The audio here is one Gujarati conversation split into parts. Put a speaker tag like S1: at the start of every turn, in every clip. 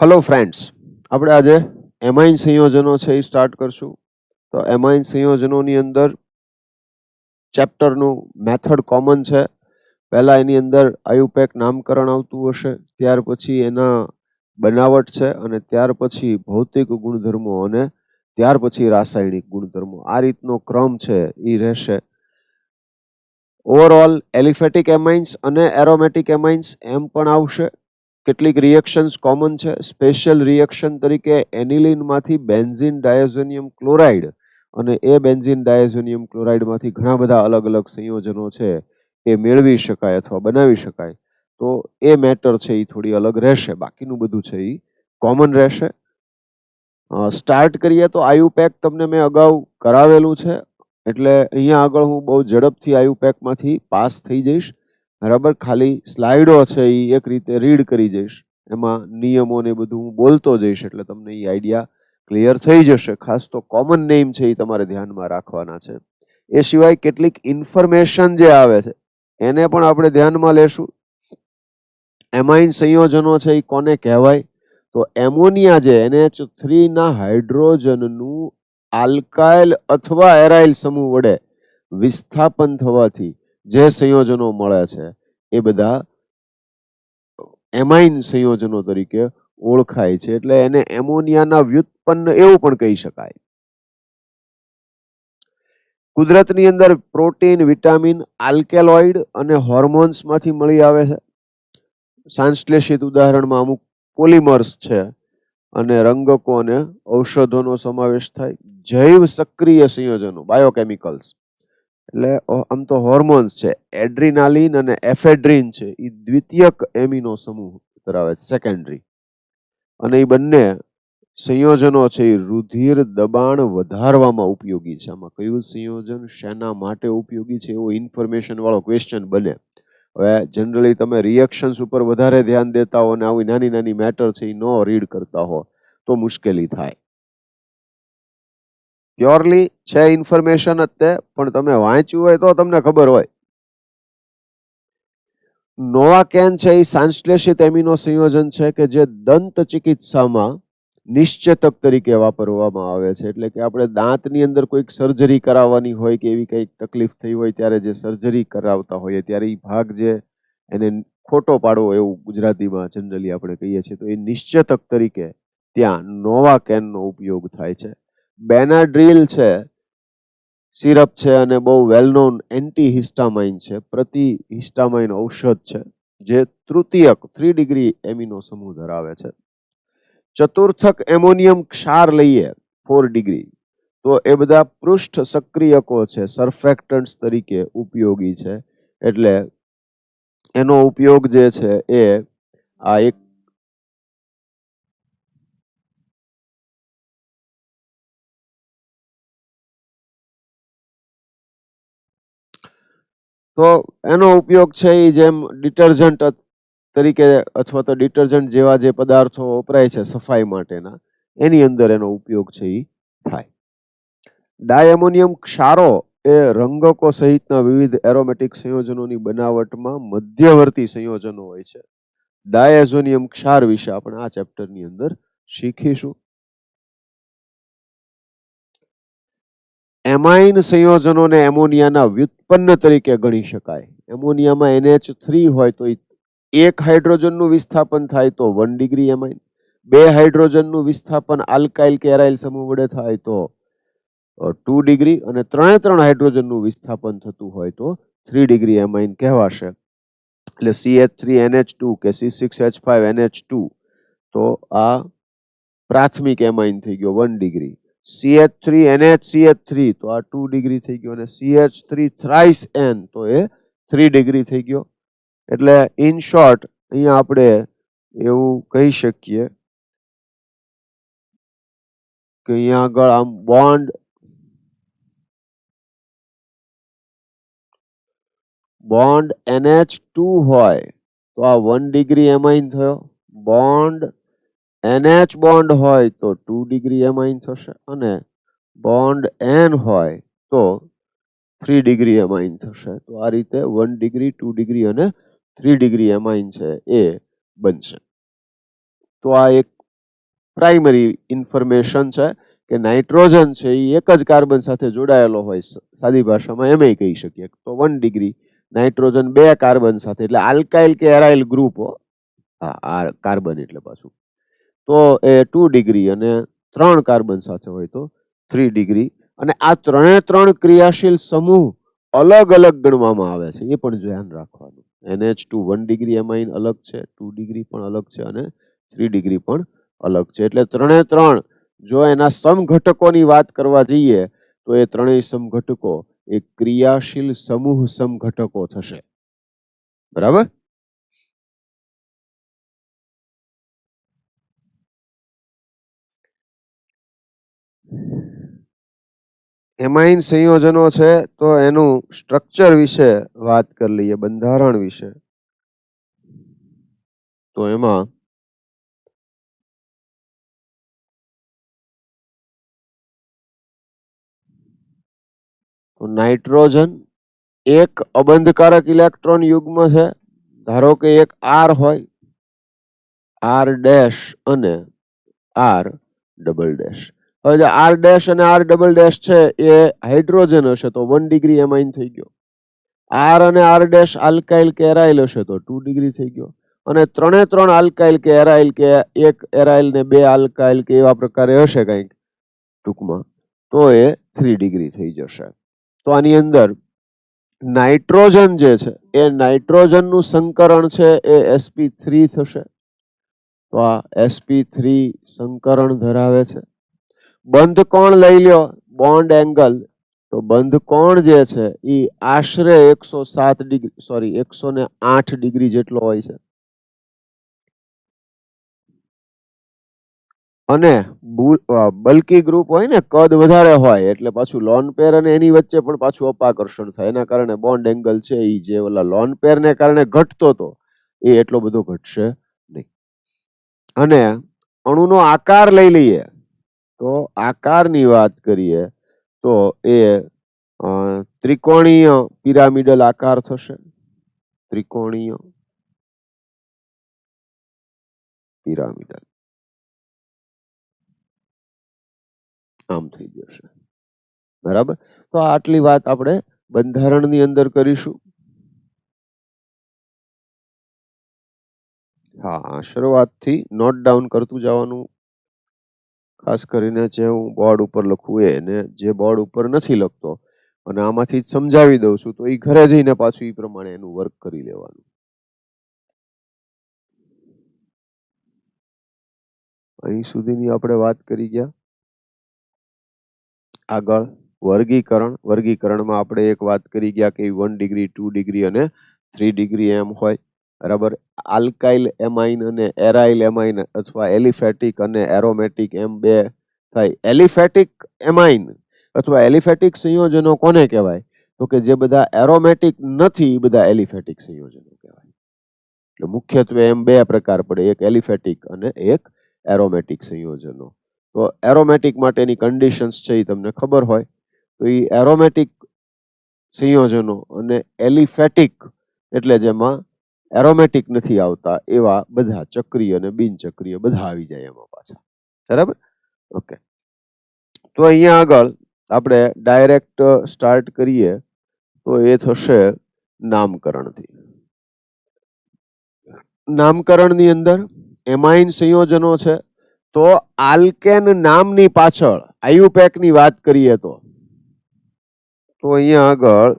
S1: હેલો ફ્રેન્ડ્સ, આપણે આજે એમાઇન સંયોજનો છે એ સ્ટાર્ટ કરશું. તો એમાઇન સંયોજનોની અંદર ચેપ્ટરનું મેથડ કોમન છે. પહેલા એની અંદર આયુપેક નામકરણ આવતું હશે, ત્યાર પછી એના બનાવટ છે, અને ત્યાર પછી ભૌતિક ગુણધર્મો, અને ત્યાર પછી રાસાયણિક ગુણધર્મો. આ રીતનો ક્રમ છે એ રહેશે. ઓવરઓલ એલિફેટિક એમાઇન્સ અને એરોમેટિક એમાઇન્સ એમ પણ આવશે. કેટલીક રિએક્શન્સ કોમન છે. સ્પેશિયલ રિએક્શન તરીકે એનિલિનમાંથી બેન્ઝીન ડાયઝોનિયમ ક્લોરાઇડ અને એ બેન્ઝીન ડાયઝોનિયમ ક્લોરાઇડમાંથી ઘણા બધા અલગ અલગ સંયોજનો છે એ મેળવી શકાય અથવા બનાવી શકાય. તો એ મેટર છે એ થોડી અલગ રહેશે, બાકીનું બધું છે એ કોમન રહેશે. સ્ટાર્ટ કરીએ તો આયુપેક તમને મેં અગાઉ કરાવેલું છે, એટલે અહીંયા આગળ હું બહુ ઝડપથી આયુપેકમાંથી પાસ થઈ જઈશ. બરાબર, ખાલી સ્લાઇડો છે એ એક રીતે રીડ કરી જઈશ, એમાં નિયમો ને બધું હું બોલતો જઈશ, એટલે તમને એ આઈડિયા ક્લિયર થઈ જશે. ખાસ તો કોમન નેમ છે એ તમારે ધ્યાનમાં રાખવાના છે. એ સિવાય કેટલીક ઇન્ફોર્મેશન જે આવે છે એને પણ આપણે ધ્યાનમાં લેશું. એમાઇન સંયોજનો છે એ કોને કહેવાય? તો એમોનિયા જે NH3 ના હાઇડ્રોજનનું આલ્કાઇલ અથવા એરાઇલ સમૂહ વડે વિસ્થાપન થવાથી જે સંયોજનો મળે છે એ બધા એમાઇન સંયોજનો તરીકે ઓળખાય છે. એટલે એને એમોનિયાના વ્યુત્પન્ન એવું પણ કહી શકાય. કુદરતની અંદર પ્રોટીન, વિટામિન, આલ્કેલોઇડ અને હોર્મોન્સમાંથી મળી આવે છે. સંશ્લેષિત ઉદાહરણમાં અમુક પોલિમર્સ છે, અને રંગકો અને ઔષધોનો સમાવેશ થાય. જૈવ સક્રિય સંયોજનો, બાયોકેમિકલ્સ, એટલે આમ તો હોર્મોન્સ છે. એડ્રીનાલિન અને એફેડ્રીન છે એ દ્વિતીયક એમિનો સમૂહ ધરાવે છે, સેકન્ડરી. અને એ બંને સંયોજનો છે એ રુધિર દબાણ વધારવામાં ઉપયોગી છે. આમાં કયું સંયોજન શેના માટે ઉપયોગી છે એવો ઇન્ફોર્મેશન વાળો ક્વેશ્ચન બને. હવે જનરલી તમે રિએક્શન્સ ઉપર વધારે ધ્યાન દેતા હો અને આવી નાની નાની મેટર છે એ ન રીડ કરતા હો તો મુશ્કેલી થાય. પ્યોરલી છે ઇન્ફોર્મેશન જ તે, પણ તમે વાંચ્યું હોય તો તમને ખબર હોય. નોવાકેન છે એ સંશ્લેષિત એમિનો સંયોજન છે કે જે દંત ચિકિત્સામાં નિશ્ચેતક તરીકે વાપરવામાં આવે છે. એટલે કે આપણે દાંતની અંદર કોઈક સર્જરી કરાવવાની હોય કે એવી કંઈક તકલીફ થઈ હોય ત્યારે જે સર્જરી કરાવતા હોઈએ ત્યારે એ ભાગ જે એને ખોટો પાડવો એવું ગુજરાતીમાં જનરલી આપણે કહીએ છીએ, તો એ નિશ્ચેતક તરીકે ત્યાં નોવાકેનનો ઉપયોગ થાય છે. બેનાડ્રીલ છે, સિરપ છે, અને બહુ વેલ નોન એન્ટી હિસ્ટામાઇન છે, પ્રતિહિસ્ટામાઇન ઔષધ છે, જે તૃતીયક 3 ડિગ્રી એમિનો સમૂહ ધરાવે છે. ચતુર્થક એમોનિયમ ક્ષાર લઈએ 4 ડિગ્રી, તો એ બધા પૃષ્ઠ સક્રિયકો છે, સર્ફેક્ટન્ટ્સ તરીકે ઉપયોગી છે. એટલે એનો ઉપયોગ જે છે એ આ એક તો એનો ઉપયોગ છે એ જેમ ડિટર્જન્ટ તરીકે અથવા તો ડિટર્જન્ટ જેવા જે પદાર્થો વપરાય છે સફાઈ માટેના, એની અંદર એનો ઉપયોગ છે એ થાય. ડાયએમોનિયમ ક્ષારો એ રંગકો સહિતના વિવિધ એરોમેટિક સંયોજનોની બનાવટમાં મધ્યવર્તી સંયોજનો હોય છે. ડાયઝોનિયમ ક્ષાર વિશે આપણે આ ચેપ્ટરની અંદર શીખીશું. એમાઇન સંયોજનોને એમોનિયાના વ્યુત્પન્ન તરીકે ગણી શકાય. એમોનિયામાં NH3 હોય તો એક હાઇડ્રોજનનું વિસ્થાપન થાય તો 1 ડિગ્રી એમાઇન, 2 હાઇડ્રોજનનું વિસ્થાપન આલ્કાઇલ કે એરાઇલ સમૂહ વડે થાય તો 2 ડિગ્રી, અને 3 હાઇડ્રોજનનું વિસ્થાપન થતું હોય તો 3 ડિગ્રી એમાઇન કહેવાશે. એટલે CH3NH2 કે C6H5NH2 તો આ પ્રાથમિક એમાઇન થઈ ગયો 1 ડિગ્રી. CH3NHCH3 તો આ 2 ડિગ્રી થઈ ગયો, અને CH3 થ્રાઇસ N તો એ 3 ડિગ્રી થઈ ગયો. એટલે ઇન શોર્ટ અહીંયા આપણે એવું કહી શકીએ કે અહીંયા આગળ આમ બોન્ડ NH2 હોય તો આ 1 ડિગ્રી એમાઇન થયો. બોન્ડ NH બોન્ડ હોય તો 2 ડિગ્રી એમાઇન થશે, અને બોન્ડ N હોય તો 3 ડિગ્રી એમાઇન થશે. તો આ રીતે 1 ડિગ્રી, 2 ડિગ્રી અને 3 ડિગ્રી એમાઇન છે એ બનશે. તો આ એક પ્રાઇમરી ઇન્ફોર્મેશન છે કે નાઇટ્રોજન છે એ એક જ કાર્બન સાથે જોડાયેલો હોય, સાદી ભાષામાં એમ કહી શકીએ તો 1 ડિગ્રી, નાઇટ્રોજન 2 કાર્બન સાથે, એટલે આલ્કાઇલ કે એરાઇલ ગ્રુપ, આ કાર્બન એટલે પાછું તો એ 2 ડિગ્રી, અને 3 કાર્બન સાથે હોય તો 3 ડિગ્રી. અને આ ત્રણ ક્રિયાશીલ સમૂહ અલગ અલગ ગણવામાં આવે છે, એ પણ ધ્યાન રાખવાનું. NH2 1 ડિગ્રી એમાઇન અલગ છે, 2 ડિગ્રી પણ અલગ છે, અને 3 ડિગ્રી પણ અલગ છે. એટલે ત્રણ જો એના સમઘટકોની વાત કરવા જઈએ તો એ ત્રણેય સમઘટકો એ ક્રિયાશીલ સમૂહ સમઘટકો થશે. બરાબર. એમાઇન સંયોજનો છે તો એનું સ્ટ્રક્ચર વિશે વાત કરી લઈએ, બંધારણ વિશે. તો એમાં નાઇટ્રોજન એક અબંધકારક ઇલેક્ટ્રોન યુગ્મ છે. ધારો કે એક R હોય, R ડેશ અને R ડબલ ડેશ. હવે જે R ડેશ અને R ડબલ ડેશ છે એ હાઇડ્રોજન હશે તો 1 ડિગ્રી એમાઇન થઈ ગયો. R અને R ડેશ આલ્કાઇલ કે એરાઇલ હશે તો 2 ડિગ્રી થઈ ગયો. અને ત્રણ આલ્કાઇલ કે એરાઇલ કે એક એરાઇલ ને 2 આલ્કાઇલ કે એવા પ્રકારે હશે કંઈક ટૂંકમાં, તો એ 3 ડિગ્રી થઈ જશે. તો આની અંદર નાઇટ્રોજન જે છે એ નાઇટ્રોજનનું સંકરણ છે એ sp3 થશે. તો આ sp3 સંકરણ ધરાવે છે. બંધ કોણ લઈ લ્યો, બોન્ડ એંગલ, તો બંધ કોણ જે છે એ આશરે 108 ડિગ્રી જેટલો હોય છે. અને બલ્કી ગ્રુપ હોય ને, કદ વધારે હોય એટલે પાછું લોન પેર અને એની વચ્ચે પણ પાછું અપાકર્ષણ થાય, એના કારણે બોન્ડ એંગલ છે એ જે ઓલા લોન પેર ને કારણે ઘટતો હતો એ એટલો બધો ઘટશે નહીં. અને અણુનો આકાર લઈ લઈએ તો આકારની વાત કરીએ તો એ ત્રિકોણીય પિરામિડલ આકાર થશે. ત્રિકોણીય પિરામિડલ આમ થઈ જશે. બરાબર. તો આટલી વાત આપણે બંધારણની અંદર કરીશું. હા, શરૂઆતથી નોટ ડાઉન કરતું જવાનું, ખાસ કરીને જે હું બોર્ડ ઉપર લખું એ, ને જે બોર્ડ ઉપર નથી લખતો અને આમાંથી જ સમજાવી દઉં છું તો એ ઘરે જઈને પાછું એ પ્રમાણે એનું વર્ક કરી લેવાનું. અહીં સુધીની આપણે વાત કરી ગયા. આગળ વર્ગીકરણમાં આપણે એક વાત કરી ગયા કે 1 ડિગ્રી, 2 ડિગ્રી અને 3 ડિગ્રી એમ હોય. બરાબર. આલ્કાઇલ એમાઇન અને એરાઇલ એમાઇન અથવા એલિફેટિક અને એરોમેટિક એમ બે થાય. એલિફેટિક એમાઇન અથવા એલિફેટિક સંયોજનો કોને કહેવાય? તો કે જે બધા એરોમેટિક નથી એ બધા એલિફેટિક સંયોજનો કહેવાય. એટલે મુખ્યત્વે એમ બે પ્રકાર પડે, એક એલિફેટિક અને એક એરોમેટિક સંયોજનો. તો એરોમેટિક માટેની કન્ડિશન્સ છે એ તમને ખબર હોય તો એ એરોમેટિક સંયોજનો અને એલિફેટિક એટલે જેમાં એરોમેટિક નથી આવતા એવા બધા ચક્રીય અને બિનચક્રીય બધા આવી જાય એમાં પાછા. બરાબર. ઓકે. તો અહીંયા આગળ આપણે ડાયરેક્ટ સ્ટાર્ટ કરીએ તો એ થશે નામકરણથી. નામકરણની અંદર એમાઇન સંયોજનો છે તો આલ્કેન નામની પાછળ આયુપેકની વાત કરીએ તો અહીંયા આગળ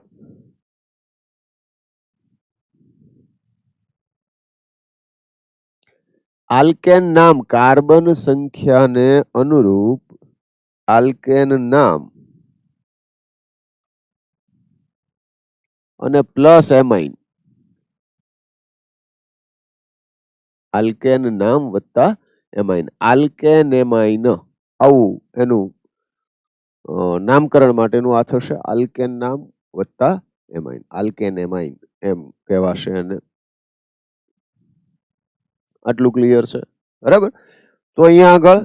S1: આલ્કેન નામ કાર્બન સંખ્યાને અનુરૂપ આલ્કેન નામ અને પ્લસ એમાઇન, આલ્કેન નામ વત્તા એમાઇન, આલ્કેન એમાઇન, આવું એનું નામકરણ માટેનું આ થશે. આલ્કેન નામ વત્તા એમાઇન, આલ્કેન એમાઇન એમ કહેવાશે. અને આટલું ક્લિયર છે. બરાબર. તો અહીંયા આગળ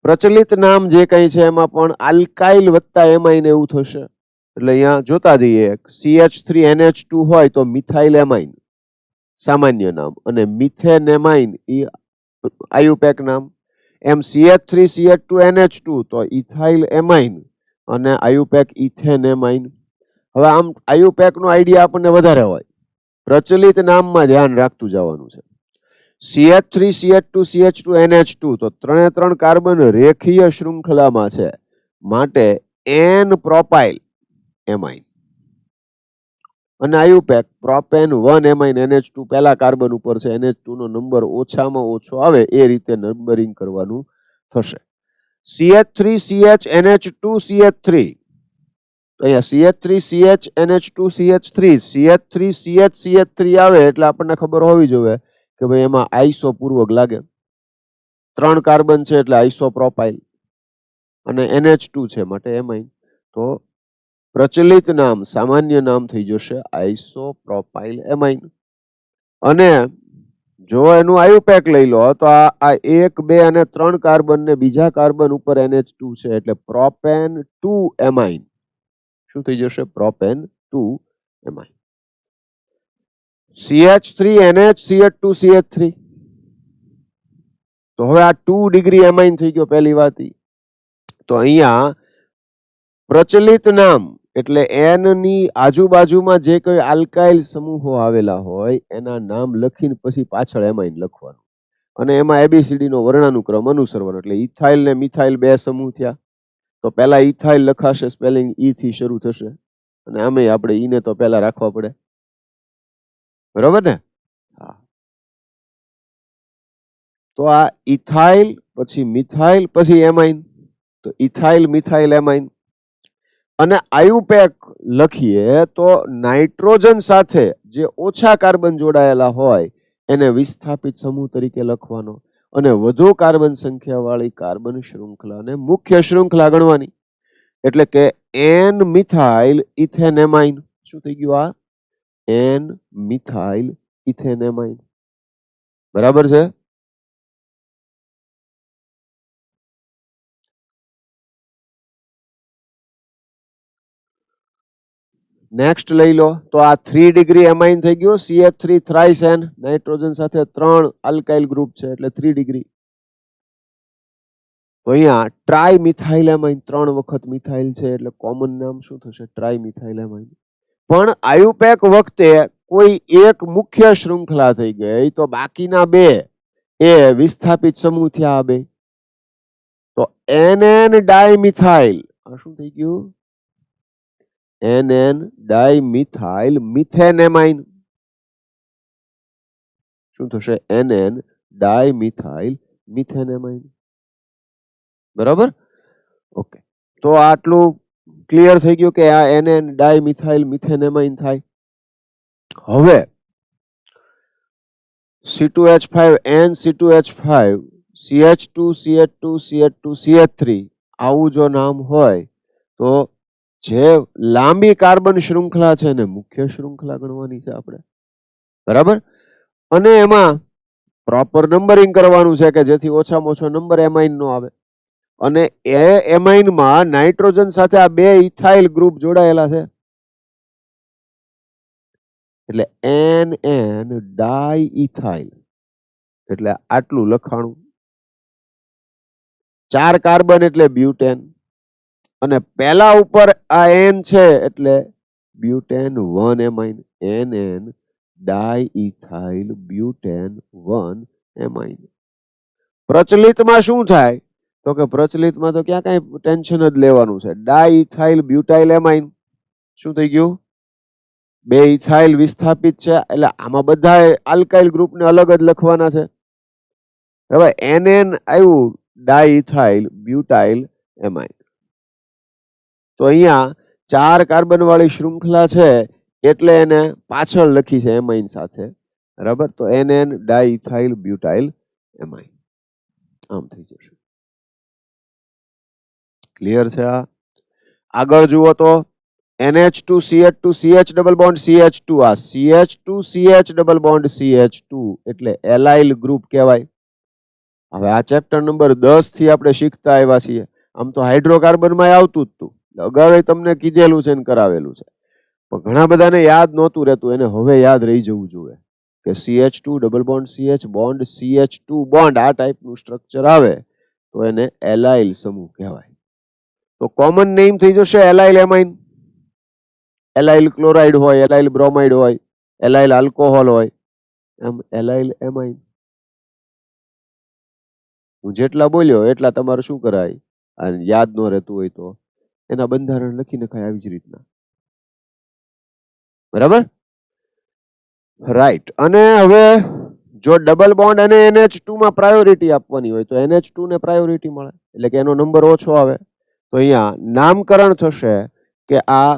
S1: પ્રચલિત નામ જે કઈ છે એમાં પણ આલ્કાઇલ વત્તા એમાઇન એવું થશે. એટલે અહીંયા જોતા જઈએ, CH3NH2 હોય તો મિથાઇલ એમાઇન સામાન્ય નામ, અને મિથેન એમાઇન એ આયુપેક નામ. એમ CH3 CH2 NH2 તો ઇથાઇલ એમાઇન અને આયુપેક ઇથેન એમાઇન. હવે આમ આયુપેક નો આઈડિયા આપણને વધારે હોય, પ્રચલિત નામમાં ધ્યાન રાખતું જવાનું છે. CH3 CH2 CH2 NH2 તો ત્રણે ત્રણ કાર્બન રેખીય શૃંખલામાં છે, માટે N પ્રોપાઇલ એમાઇન. અને આયુપેક પ્રોપેન 1 એમાઇન NH2 પહેલા કાર્બન ઉપર છે, NH2 નો નંબર ઓછામાં ઓછો આવે એ રીતે નંબરિંગ કરવાનું થશે. CH3 CH NH2 CH3 તો અહીંયા CH3 CH NH2 CH3 CH3 CH CH3 આવે એટલે આપણને ખબર હોવી જોઈએ કે ભાઈ એમાં આઈસો પૂર્વક લાગે. ત્રણ કાર્બન છે એટલે આઈસો પ્રોપાઇલ અને NH2 છે માટે એમાઇન. તો પ્રચલિત નામ સામાન્ય નામ થઈ જશે આઈસો પ્રોપાઇલ એમાઇન. અને જો એનું આયુપેક લઈ લો તો આ 1 2 અને 3 કાર્બન ને બીજા કાર્બન ઉપર NH2 છે એટલે પ્રોપેન 2 એમાઇન. શું થઈ જશે? Propane 2 amine. CH3 NH CH2 CH3 તો હવે આ 2 ડિગ્રી એમાઇન થઈ ગયો પહેલી વાત. તો અહીંયા પ્રચલિત નામ એટલે N ની આજુબાજુમાં જે કોઈ આલ્કાઇલ સમૂહો આવેલા હોય એના નામ લખીને પછી પાછળ એમાઇન લખવાનું અને એમાં ABCD નો વર્ણાનુક્રમ અનુસરવાનો. એટલે ઇથાઇલ ને મિથાઇલ બે સમૂહ થયા તો પહેલા ઇથાઇલ લખાશે, સ્પેલિંગ ઈ થી શરૂ થશે અને આમે આપણે ઈ ને તો પહેલા રાખવા પડે, બરોબર ને? હા. તો આ ઇથાઇલ પછી મિથાઇલ પછી એમાઇન, તો ઇથાઇલ મિથાઇલ એમાઇન. અને આયુપેક લખીએ તો નાઇટ્રોજન સાથે જે ઓછા કાર્બન જોડાયેલા હોય એને વિસ્થાપિત સમૂહ તરીકે લખવાનો અને વધુ કાર્બન સંખ્યા વાળી કાર્બન શૃંખલાને મુખ્ય શૃંખલા ગણવાની. એટલે કે N મિથાઇલ ઇથેન એમાઇન. શું થઈ ગયું? આ N મિથાઇલ ઇથેન એમાઇન. બરાબર છે? નેક્સ્ટ લઈ લો તો આ 3 ડિગ્રી એમાઇન થઈ ગયો CH3 થ્રાઇસેન, નાઇટ્રોજન સાથે 3 આલ્કાઇલ ગ્રુપ છે એટલે 3 ડિગ્રી. તો અહીંયા ટ્રાય મિથાઇલ એમાઇન, 3 વખત મિથાઇલ છે એટલે કોમન નામ શું થશે? Try methyl amine. પણ આયુપેક વખતે કોઈ એક મુખ્ય શૃંખલા થઈ ગઈ તો બાકીના બે એ વિસ્થાપિત સમૂહ થયા. બે તો NN ડાયમિથાઇલ, આ શું થઈ ગયું? NN dimethyl methane amine. શું થશે? NN dimethyl methane amine. બરાબર? ઓકે. તો આટલું ક્લિયર થઈ ગયું કે આ NN ડાયમિથાઇલ મિથેન એમાઇન થાય. હવે C2H5 NC2H5 CH2 CH2 CH2 CH3 આવું જો નામ હોય તો જે લાંબી કાર્બન શૃંખલા છે ને મુખ્ય શૃંખલા ગણવાની છે આપણે, બરાબર? અને એમાં પ્રોપર નંબરિંગ કરવાનું છે કે જેથી ઓછામાં ઓછો નંબર એમાઇન નો આવે. અને એ એમાઇનમાં નાઇટ્રોજન સાથે આ બે ઇથાઇલ ગ્રુપ જોડાયેલા છે એટલે NN ડાઇઇથાઇલ. એટલે આટલું લખાણું. 4 કાર્બન એટલે બ્યુટેન અને પહેલા ઉપર આ N છે એટલે butane 1 amine. NN diethyl butane 1 amine. પ્રચલિતમાં શું થાય તો કે પ્રચલિતમાં તો ક્યાં કઈ ટેન્શન જ લેવાનું છે. ડાઇઇથાઇલ બ્યુટાઇલ એમાઇન. શું થઈ ગયું? બે ઇથાઇલ વિસ્થાપિત છે એટલે આમાં બધા આલ્કાઇલ ગ્રુપને અલગ જ લખવાના છે. હવે NN આવ્યું ડાઇઇથાઇલ બ્યુટાઇલ એમાઇન. તો અહીંયા 4 કાર્બન વાળી શૃંખલા છે એટલે એને પાછળ લખી છે એમાઇન સાથે, બરાબર? તો NN ડાઇઇથાઇલ બ્યુટાઇલ એમાઇન આમ થઈ જશે. ક્લિયર છે? આ આગળ જુઓ તો NH2 CH2 CH double bond CH2, આ CH2 CH double bond CH2 એટલે એલાઇલ ગ્રુપ કહેવાય. હવે આ ચેપ્ટર નંબર 10 થી આપણે શીખતા આવ્યા છીએ. આમ તો હાઇડ્રોકાર્બનમાં આવતું જ હતું, અગાઉ તમને કીધેલું છે ને કરાવેલું છે, પણ ઘણા બધાને યાદ નહોતું રહેતું, એને હવે યાદ રહી જવું જોઈએ. કે CH2 double bond CH bond CH2 bond આ ટાઈપનું સ્ટ્રક્ચર આવે તો એને એલાઇલ સમૂહ કહેવાય. તો કોમન નેમ થઈ જશે એલાઇલ એમાઇન. એલાઇલ ક્લોરાઇડ હોય, એલાઇલ બ્રોમાઇડ હોય, એલાઇલ આલ્કોહોલ હોય, એમ એલાઇલ એમાઇન. હું જેટલા બોલ્યો એટલા તમારે શું કરાય, યાદ ન રહેતું હોય તો એના બંધારણ લખી નખાય આવી જ રીતના. બરાબર, રાઈટ. અને હવે જો ડબલ બોન્ડ અને NH2 માં પ્રાયોરિટી આપવાની હોય તો NH2 ને પ્રાયોરિટી મળે, એટલે કે એનો નંબર ઓછો આવે. તો અહીંયા નામકરણ થશે કે આ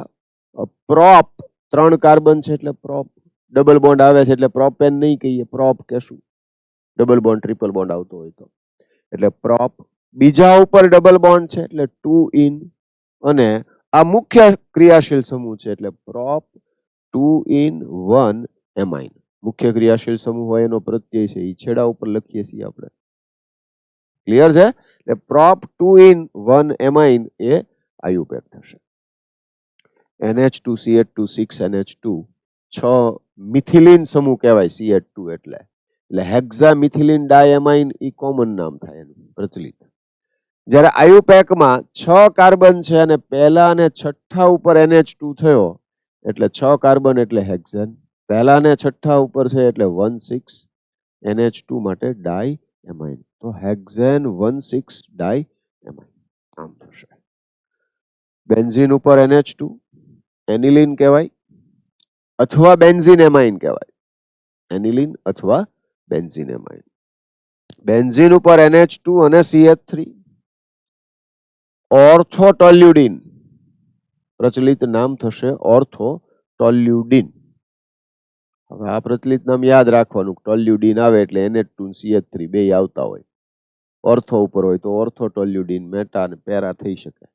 S1: પ્રોપ 3 કાર્બન છે એટલે પ્રોપ. ડબલ બોન્ડ આવે છે એટલે પ્રોપેન નહીં કહીએ, પ્રોપ કહેશું. ડબલ બોન્ડ ટ્રિપલ બોન્ડ આવતો હોય તો એટલે પ્રોપ. બીજા ઉપર ડબલ બોન્ડ છે એટલે 2 ઇન. અને આ મુખ્ય ક્રિયાશીલ સમૂહ છે એટલે પ્રોપ 2 ઇન 1 એમાઇન. મુખ્ય ક્રિયાશીલ સમૂહ હોય એનો પ્રત્યય છે એ છેડા ઉપર લખીએ છીએ આપણે. ક્લિયર છે? એટલે પ્રોપ 2 ઇન 1 એમાઇન એ આયુપેક થશે. NH2CH2 6NH2 6 મિથિલિન સમૂહ કહેવાય CH2 એટલે હેક્ઝા મિથિલિન ડાયમાઇન એ કોમન નામ થાય એનું પ્રચલિત. જ્યારે આયુપેકમાં 6 કાર્બન છે અને પહેલા અને છઠ્ઠા ઉપર NH2 થયો એટલે 6 કાર્બન એટલે હેક્ઝેન. પહેલા ને છઠ્ઠા ઉપર છે એટલે 1,6 NH2 માટે ડાય એમાઇન. તો હેક્ઝેન 1,6 ડાય એમાઇન આમ થશે. બેન્ઝીન ઉપર NH2 એનિલિન કહેવાય અથવા બેન્ઝીન એમાઇન કહેવાય. એનિલિન અથવા બેન્ઝીન એમાઇન. બેન્ઝીન ઉપર NH2 અને CH3 ઓર્થોટોલ્યુડિન. પ્રચલિત નામ થશે ઓર્થોટોલ્યુડિન. હવે આ પ્રચલિત નામ યાદ રાખવાનું. ટોલ્યુડિન આવે એટલે NH2 CH3 બે આવતા હોય. ઓર્થો ઉપર હોય તો ઓર્થોટોલ્યુડિન મેટા અને પેરા થઈ શકે.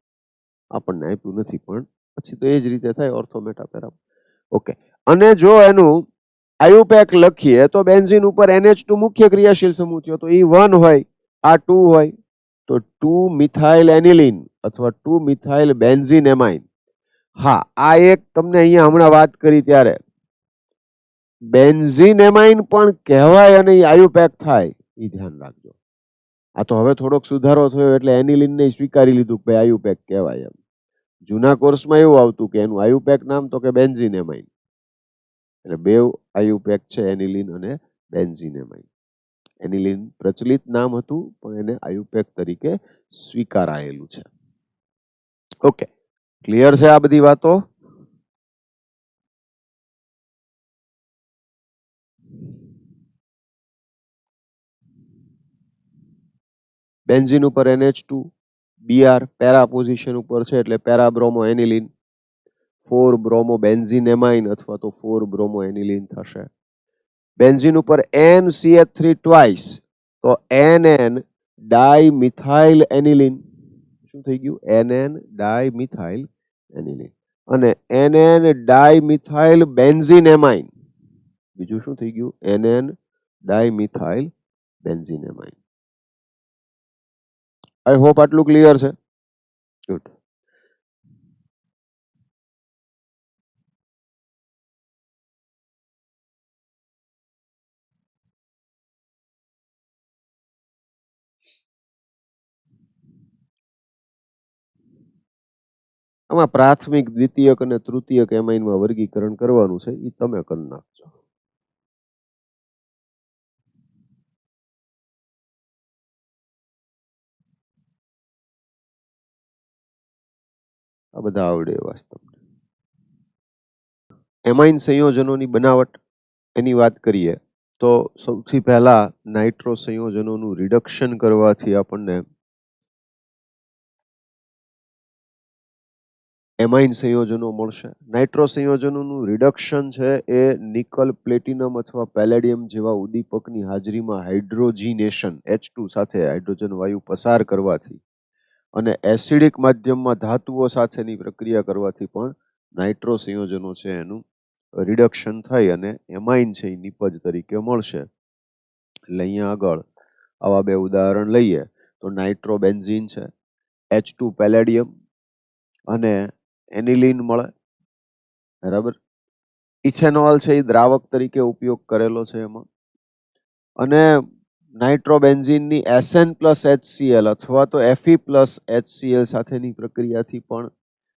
S1: આપણને આપ્યું નથી પણ પછી તો એ જ રીતે થાય ઓર્થો મેટા પેરા. ઓકે. અને જો એનું આયુપેક લખીએ તો બેન્ઝીન ઉપર NH2 મુખ્ય ક્રિયાશીલ સમૂહ થયો તો એ 1 હોય, આ 2 હોય તો 2 મિથાઇલ એનિલિન અથવા 2 મિથાઇલ બેન્ઝીન એમાઇન. હા, આ એક તમને અહીંયા હમણાં વાત કરી ત્યારે બેન્ઝીન એમાઇન પણ કહેવાય અને આયુપેક થાય એ ધ્યાન રાખજો. આ તો હવે થોડોક સુધારો થયો એટલે એનિલિન ને સ્વીકારી લીધું કે ભાઈ આયુપેક કહેવાય એમ. જૂના કોર્સમાં એવું આવતું કે એનું આયુપેક નામ તો કે બેન્ઝીન એમાઇન. એટલે બે આયુપેક છે એનિલિન અને બેન્ઝીન એમાઇન. એનિલિન પ્રચલિત નામ હતું પણ એને આયુપેક તરીકે સ્વીકારાયેલું છે. ઓકે, ક્લિયર છે આ બધી વાતો? બેન્ઝીન ઉપર NH2 Br પેરા પોઝિશન ઉપર છે એટલે para bromo aniline. 4 bromo benzene amine અથવા તો 4 બ્રોમો એનિલિન થશે. બેન્ઝીન ઉપર NCH3 ટ્વાઇસ તો NN ડાઇમિથાઇલ એનિલિન. શું થઈ ગયું? NN dimethyl aniline. અને NN ડાઇમિથાઇલ બેન્ઝીન એમાઇન. બીજું શું થઈ ગયું? NN dimethyl benzene amine. I hope આટલું ક્લિયર છે. ગુડ. આમાં પ્રાથમિક, દ્વિતીયક અને તૃતીયક એમાઇનમાં વર્ગીકરણ કરવાનું છે એ તમે કરી નાખજો. આ બધા આવડે એવા છે તમને. એમાઇન સંયોજનોની બનાવટ એની વાત કરીએ તો સૌથી પહેલા નાઇટ્રો સંયોજનોનું રિડક્શન કરવાથી આપણને એમાઇન સંયોજનો મળશે. નાઇટ્રો સંયોજનોનું રિડક્શન છે એ નિકલ, પ્લેટિનમ અથવા પેલેડિયમ જેવા ઉદ્દીપકની હાજરીમાં હાઇડ્રોજીનેશન H2 સાથે હાઇડ્રોજન વાયુ પસાર કરવાથી અને એસિડિક માધ્યમમાં ધાતુઓ સાથેની પ્રક્રિયા કરવાથી પણ નાઇટ્રો સંયોજનો છે એનું રિડક્શન થઈ અને એમાઇન છે એ નિપજ તરીકે મળશે. એટલે અહીંયા આગળ આવા બે ઉદાહરણ લઈએ તો નાઇટ્રોબેન્ઝીન છે, H2 પેલેડિયમ અને એનિલિન મળે. બરાબર. ઇથેનોલ છે એ દ્રાવક તરીકે ઉપયોગ કરેલો છે એમાં. અને નાઇટ્રોબેન્ઝીનની SN+HCl અથવા તો Fe+HCl સાથેની પ્રક્રિયાથી પણ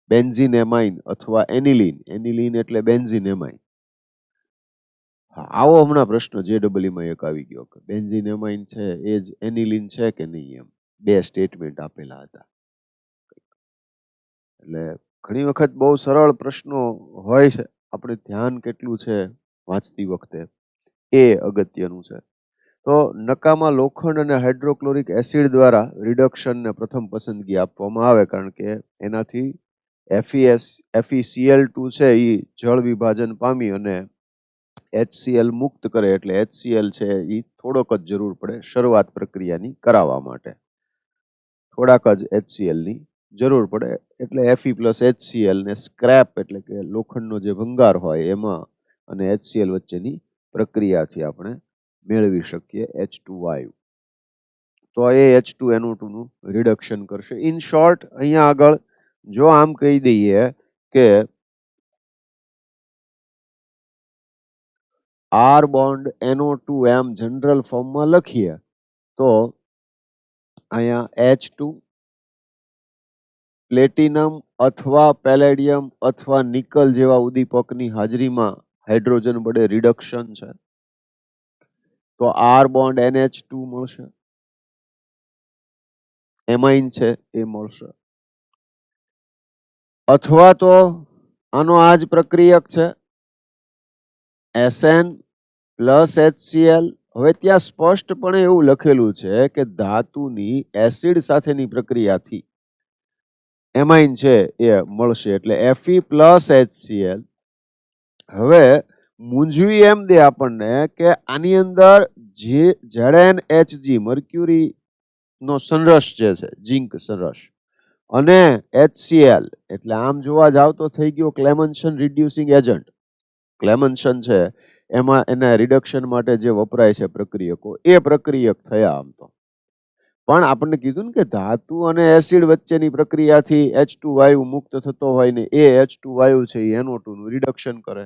S1: બેન્ઝીન એમાઇન અથવા એનિલીન, એનિલીન એટલે બેન્ઝીન એમાઇન. હા, આવો હમણાં પ્રશ્ન JEE એક આવી ગયો કે બેન્ઝીન એમાઇન છે એ જ એનિલીન છે કે નહીં, એમ બે સ્ટેટમેન્ટ આપેલા હતા. એટલે ઘણી વખત બહુ સરળ પ્રશ્નો હોય છે, આપણે ધ્યાન કેટલું છે વાંચતી વખતે એ અગત્યનું છે. તો નકામા લોખંડ અને હાઇડ્રોક્લોરિક એસિડ દ્વારા રિડક્શનને પ્રથમ પસંદગી આપવામાં આવે, કારણ કે એનાથી FeCl2 છે એ જળ વિભાજન પામી અને HCl મુક્ત કરે, એટલે HCl છે એ થોડોક જ જરૂર પડે શરૂઆત પ્રક્રિયાની કરાવવા માટે, થોડાક જ HCl ની જરૂર પડે, એટલે Fe+HCl ને સ્ક્રેપ એટલે કે લોખંડનો જે ભંગાર હોય એમાં અને HCl વચ્ચેની પ્રક્રિયાથી આપણે મેળવી શકીએ H2 વાયુ. તો એ H2NO2 નું રિડક્શન કરશે. ઇન શોર્ટ અહીંયા આગળ જો આમ કહી દઈએ કે R બોન્ડ NO2 એમ જનરલ ફોર્મમાં લખીએ તો અહીંયા H2 પ્લેટિનમ અથવા પેલેડિયમ અથવા નિકલ જેવા ઉદ્દીપકની હાજરીમાં હાઇડ્રોજન વડે રિડક્શન છે તો R બોન્ડ NH2 મળશે, એમાઇન છે એ મળશે. અથવા તો આનો આ જ પ્રક્રિયક છે SN+HCl. હવે ત્યાં સ્પષ્ટપણે એવું લખેલું છે કે ધાતુની એસિડ સાથેની પ્રક્રિયાથી એમાઇન છે એ મળશે, એટલે Fe+HCl. હવે મૂંઝવી એમ દે આપણને કે આની અંદર ZnHg મર્ક્યુરી નો સંરસ જે છે ઝિંક સંરસ અને HCl, એટલે આમ જોવા જાવ તો થઈ ગયો ક્લેમન્સન રિડ્યુસિંગ એજન્ટ. ક્લેમન્સન છે એમાં એના રિડક્શન માટે જે વપરાય છે પ્રક્રિયકો એ પ્રક્રિયક થયા. આમ તો પણ આપણને કીધું ને કે ધાતુ અને એસિડ વચ્ચેની પ્રક્રિયાથી H2 વાયુ મુક્ત થતો હોય ને એ H2 વાયુ છે એ NO2 નું રિડક્શન કરે,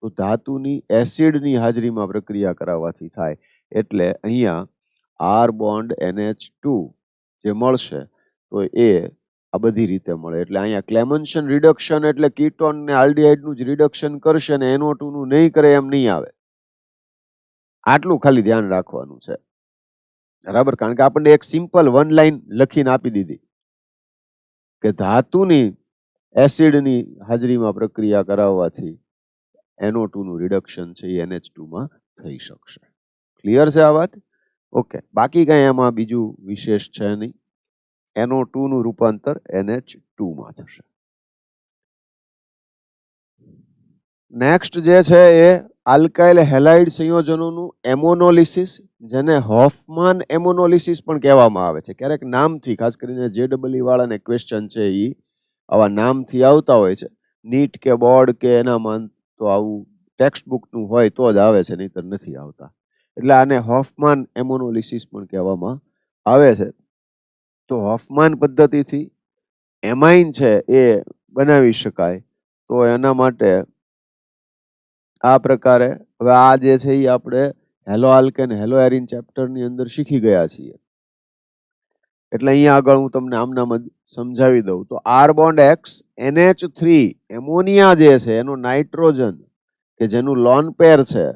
S1: તો ધાતુની એસિડની હાજરીમાં પ્રક્રિયા કરાવવાથી થાય, એટલે અહીંયા R બોન્ડ NH2 જે મળશે તો એ આ બધી રીતે મળે. એટલે અહીંયા ક્લેમન્સન રિડક્શન એટલે કીટોન ને આલ્ડીહાઇડ નું જ રિડક્શન કરશે ને NO2 નું નહીં કરે એમ નહીં આવે. આટલું ખાલી ધ્યાન રાખવાનું છે, બરાબર? કારણ કે આપણને એક સિમ્પલ વન લાઈન લખીને આપી દીધી કે ધાતુની એસિડની હાજરીમાં પ્રક્રિયા કરાવવાથી NO2 નું રિડક્શન છે એ NH2 માં થઈ શકશે. ક્લિયર છે આ વાત? ઓકે, બાકી કઈ એમાં બીજું વિશેષ છે નહીં. NO2 નું રૂપાંતર NH2 માં થશે. નેક્સ્ટ જે છે એ આલ્કાઇલ હેલાઇડ સંયોજનોનું એમોનોલિસિસ, જેને હોફમાન એમોનોલિસિસ પણ કહેવામાં આવે છે. ક્યારેક નામથી, ખાસ કરીને JEE વાળાને ક્વેશ્ચન છે એ આવા નામથી આવતા હોય છે. નીટ કે બોર્ડ કે એનામાં તો આવું ટેક્સ્ટ બુકનું હોય તો જ આવે છે, નહીતર નથી આવતા. એટલે આને હોફમાન એમોનોલિસિસ પણ કહેવામાં આવે છે. તો હોફમાન પદ્ધતિથી એમાઇન છે એ બનાવી શકાય, તો એના માટે આ પ્રકારે, હવે આ જે છે એ આપણે હેલો આલ્કેન હેલો એરિન ચેપ્ટરની અંદર શીખી ગયા છીએ, એટલે અહીંયા આગળ હું તમને આમનામ જ સમજાવી દઉં. તો R bond X NH3 ammonia જે છે એનો નાઇટ્રોજન કે જેનું લોન પેર છે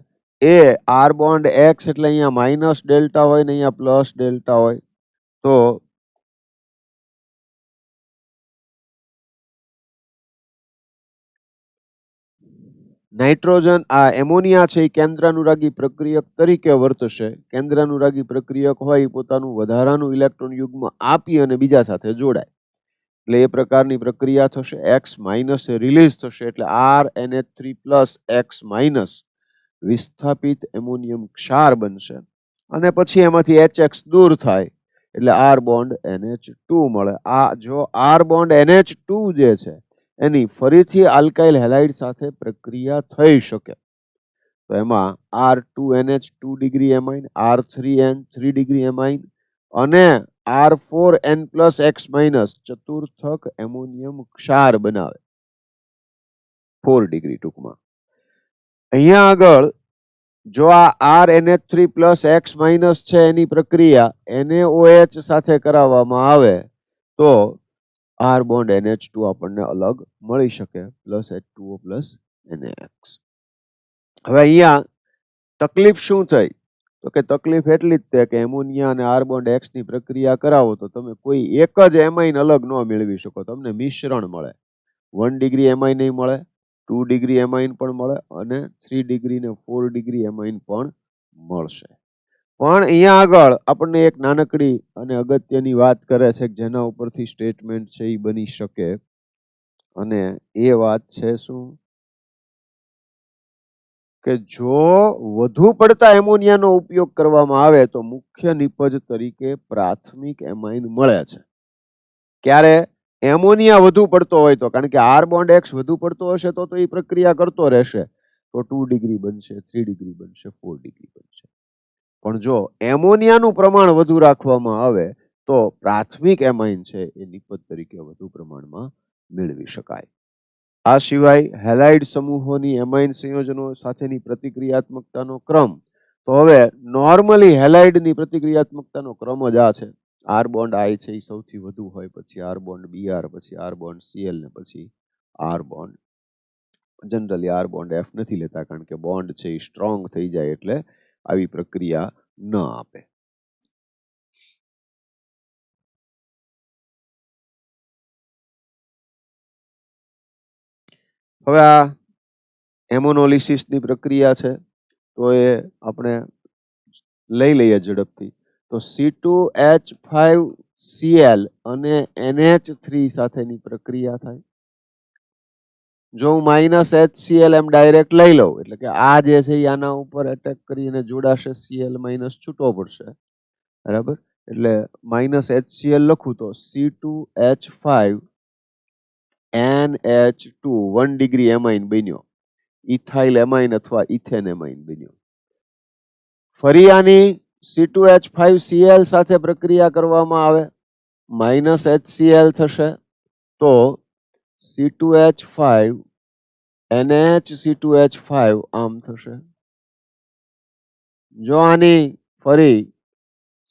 S1: એ R બોન્ડ X, એટલે અહીંયા માઇનસ ડેલ્ટા હોય ને અહીંયા પ્લસ ડેલ્ટા હોય, તો નાઇટ્રોજન આ એમોનિયા છે એ કેન્દ્રાનુરાગી પ્રક્રિયક તરીકે વર્તશે. કેન્દ્રાનુરાગી પ્રક્રિયક હોય પોતાનું વધારાનું ઇલેક્ટ્રોન યુગ્મ આપી અને બીજા સાથે જોડાય, એટલે એ પ્રકારની પ્રક્રિયા થશે. X માઇનસ રિલીઝ થશે, એટલે RNH3+X- વિસ્થાપિત એમોનિયમ ક્ષાર બનશે અને પછી એમાંથી HX દૂર થાય એટલે R બોન્ડ NH2 મળે. આ જો R બોન્ડ NH2 જે છે એની ફરીથી આલ્કાઇલ હેલાઇડ સાથે પ્રક્રિયા થઈ શકે, તો એમાં R2NH2 degree amine, R3N 3 degree amine અને R4N+X- ચતુર્થક એમોનિયમ ક્ષાર બનાવે, 4 ડિગ્રી ટૂંકમાં. અહીંયા આગળ જો આ RNH3 પ્લસ X માઇનસ છે એની પ્રક્રિયા NaOH સાથે કરાવવામાં આવે તો R બોન્ડ NH2 આપણને અલગ મળી શકે પ્લસ H2O પ્લસ NaX. હવે અહીંયા તકલીફ શું થઈ તો કે તકલીફ એટલી જ છે કે એમોનિયા અને R બોન્ડ X ની પ્રક્રિયા કરાવો તો તમે કોઈ એક જ એમાઇન અલગ ન મેળવી શકો, તમને મિશ્રણ મળે. 1 ડિગ્રી એમાઇન નહીં મળે, 2 ડિગ્રી એમાઇન પણ મળે અને 3 ડિગ્રી ને 4 ડિગ્રી એમાઇન પણ મળશે. પણ અહીંયા આગળ આપણને એક નાનકડી અને અગત્યની વાત કરે છે કે જેના ઉપરથી સ્ટેટમેન્ટ છે એ બની શકે અને એ વાત છે શું કે જો વધુ પડતા એમોનિયાનો ઉપયોગ કરવામાં આવે તો મુખ્ય નિપજ તરીકે પ્રાથમિક એમાઇન મળે છે. ક્યારે એમોનિયા વધુ પડતો હોય તો, કારણ કે R બોન્ડ X વધુ પડતો હશે તો એ પ્રક્રિયા કરતો રહેશે તો 2 ડિગ્રી બનશે, 3 ડિગ્રી બનશે, 4 ડિગ્રી બનશે. પણ જો એમોનિયાનું પ્રમાણ વધુ રાખવામાં આવે તો પ્રાથમિક એમાઇન છે એ નિપજ તરીકે વધુ પ્રમાણમાં મેળવી શકાય. આ સિવાય હેલાઇડ સમૂહોની એમાઇન સંયોજનો સાથેની પ્રતિક્રિયાત્મકતાનો ક્રમ, તો હવે નોર્મલી હેલાઇડની પ્રતિક્રિયાત્મકતાનો ક્રમ જ આ છે. R બોન્ડ I છે એ સૌથી વધુ હોય, પછી R બોન્ડ Br, પછી R બોન્ડ Cl ને પછી R bond, generally R bond F નથી લેતા કારણ કે બોન્ડ છે એ સ્ટ્રોંગ થઈ જાય એટલે આવી પ્રક્રિયા ન આપે. હવે આ એમોનોલિસિસની પ્રક્રિયા છે તો એ આપણે લઈ લઈએ ઝડપથી. તો C2H5Cl અને NH3 સાથેની પ્રક્રિયા થાય. જો હું -HCl એમ ડાયરેક્ટ લઈ લઉં એટલે કે આ જે છે એ આના ઉપર એટેક કરીને જોડાશે, Cl માઇનસ છૂટો પડશે, બરાબર. એટલે -HCl લખું તો C2H5NH2 1 ડિગ્રી એમાઇન બન્યો, ઇથાઇલ એમાઇન અથવા ઇથેન એમાઇન બન્યો. ફરી આની C2H5Cl સાથે પ્રક્રિયા કરવામાં આવે, -HCl થશે તો C2H5NH2H5 આમ થશે. જો આની ફરી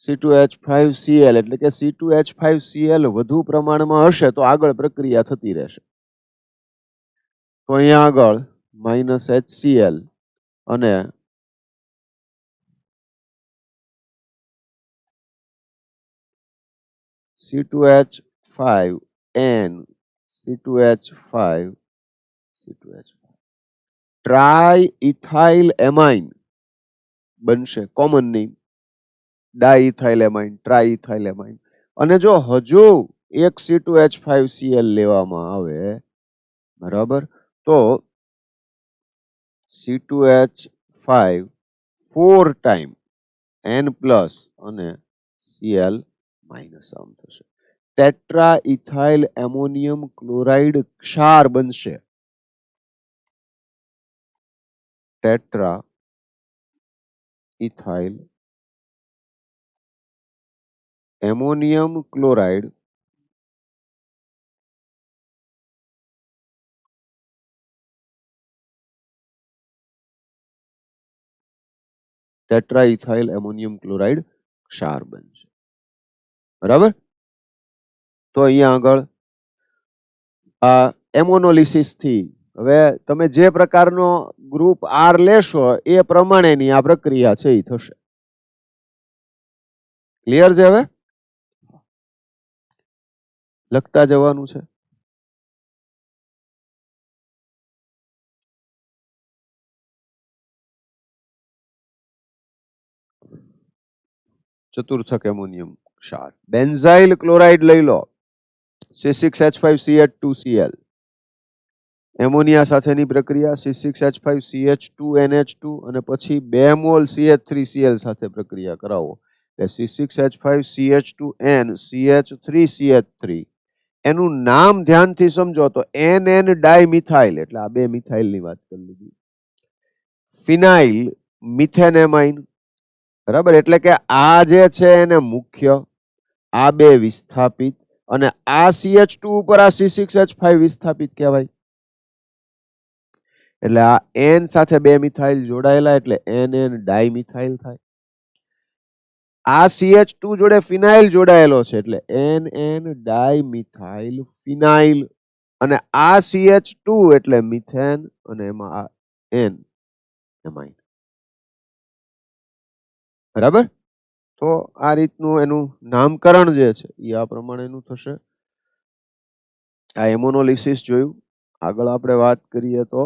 S1: C2H5Cl એટલે કે C2H5Cl વધુ પ્રમાણમાં હશે તો આગળ પ્રક્રિયા થતી રહેશે. તો અહીંયા આગળ -HCl અને C2H5N C2H5 ટ્રાઇઇથાઇલ એમાઇન બનશે, કોમન નેમ ડાઇઇથાઇલ એમાઇન, ટ્રાઇઇથાઇલ એમાઇન. અને જો હજુ એક C2H5Cl લેવામાં આવે, બરાબર, તો C2H5 4 ટાઈમ N પ્લસ અને Cl માઇનસ આમ થશે. ટેટ્રાઇથાઇલ એમોનિયમ ક્લોરાઇડ ક્ષાર બનશે. ટેટ્રાઇથાઇલ એમોનિયમ ક્લોરાઇડ ટેટ્રાઇથાઇલ એમોનિયમ ક્લોરાઇડ ક્ષાર બનશે, બરાબર. તો અહીંયા આગળ આ એમોનોલિસિસ થી હવે તમે જે પ્રકારનો ગ્રુપ R લેશો એ પ્રમાણેની આ પ્રક્રિયા છે એ થશે. ક્લિયર છે? હવે લખતા જવાનું છે. ચતુર્થક એમોનિયમ ક્ષાર, બેન્ઝાઇલ ક્લોરાઇડ લઈ લો, C6H5CH2Cl. એમોનિયા સાથેની પ્રક્રિયા C6H5CH2NH2 અને પછી 2 મોલ CH3Cl સાથે પ્રક્રિયા કરાવો એટલે C6H5CH2N CH3CH3. એનું નામ ધ્યાનથી સમજો તો NN ડાયમિથાઇલ એટલે આ બે મિથાઇલની વાત કરી લીધી. ફિનાઇલ મિથેન એમાઇન, બરાબર, એટલે કે આ જે છે એને મુખ્ય, આ બે વિસ્થાપિત અને આ CH2 ઉપર આ C6H5 વિસ્થાપિત કહેવાય. એટલે આ એન સાથે બે મિથાઇલ જોડાયેલા એટલે એન એન ડાયમિથાઇલ થાય. આ CH2 જોડે ફિનાઇલ જોડાયેલો છે એટલે એન એન ડાયમિથાઇલ ફિનાઇલ. અને આ CH2 એટલે મિથેન અને એમાં આ એન એમાઇન. બરાબર. તો આ રીતનું એનું નામકરણ જે છે એ આ પ્રમાણેનું થશે. આ હેમોનોલિસિસ જોયું. આગળ આપણે વાત કરીએ તો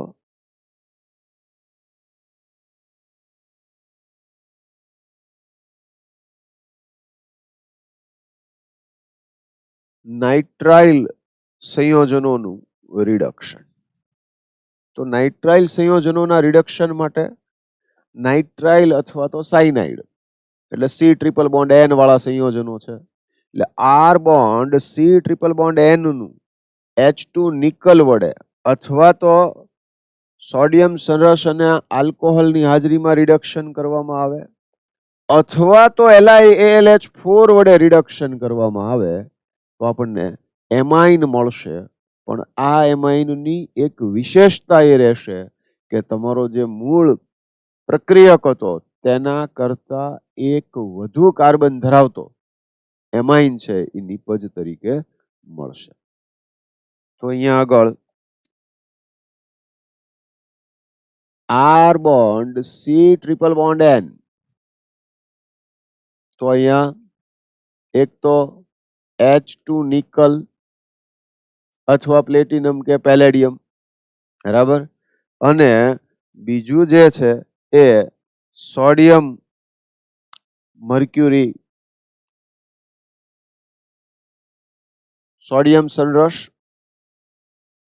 S1: નાઇટ્રાઇલ સંયોજનોનું રિડક્શન. તો નાઇટ્રાઇલ સંયોજનોના રિડક્શન માટે નાઇટ્રાઇલ અથવા તો સાયનાઇડ એટલે C�BN વાળા સંયોજનો છે. એટલે R બોન્ડ C�BN નું H2 નિકલ વડે અથવા તો સોડિયમ સરસ અને આલ્કોહોલની હાજરીમાં રિડક્શન કરવામાં આવે અથવા તો LiAlH4 વડે રિડક્શન કરવામાં આવે તો આપણને એમાઇન મળશે. પણ આ એમાઇનની એક વિશેષતા એ રહેશે કે તમારો જે મૂળ પ્રક્રિયક હતો તેના કરતા એક વધુ કાર્બન ધરાવતો એમાઇન છે એ નિપજ તરીકે મળશે. તો અહીંયા આગળ R બોન્ડ C�BN. તો અહીંયા એક તો H2 નિકલ અથવા પ્લેટિનમ કે પેલેડિયમ. બરાબર. અને બીજું જે છે એ સોડિયમ મર્ક્યુરી સોડિયમ સંરસ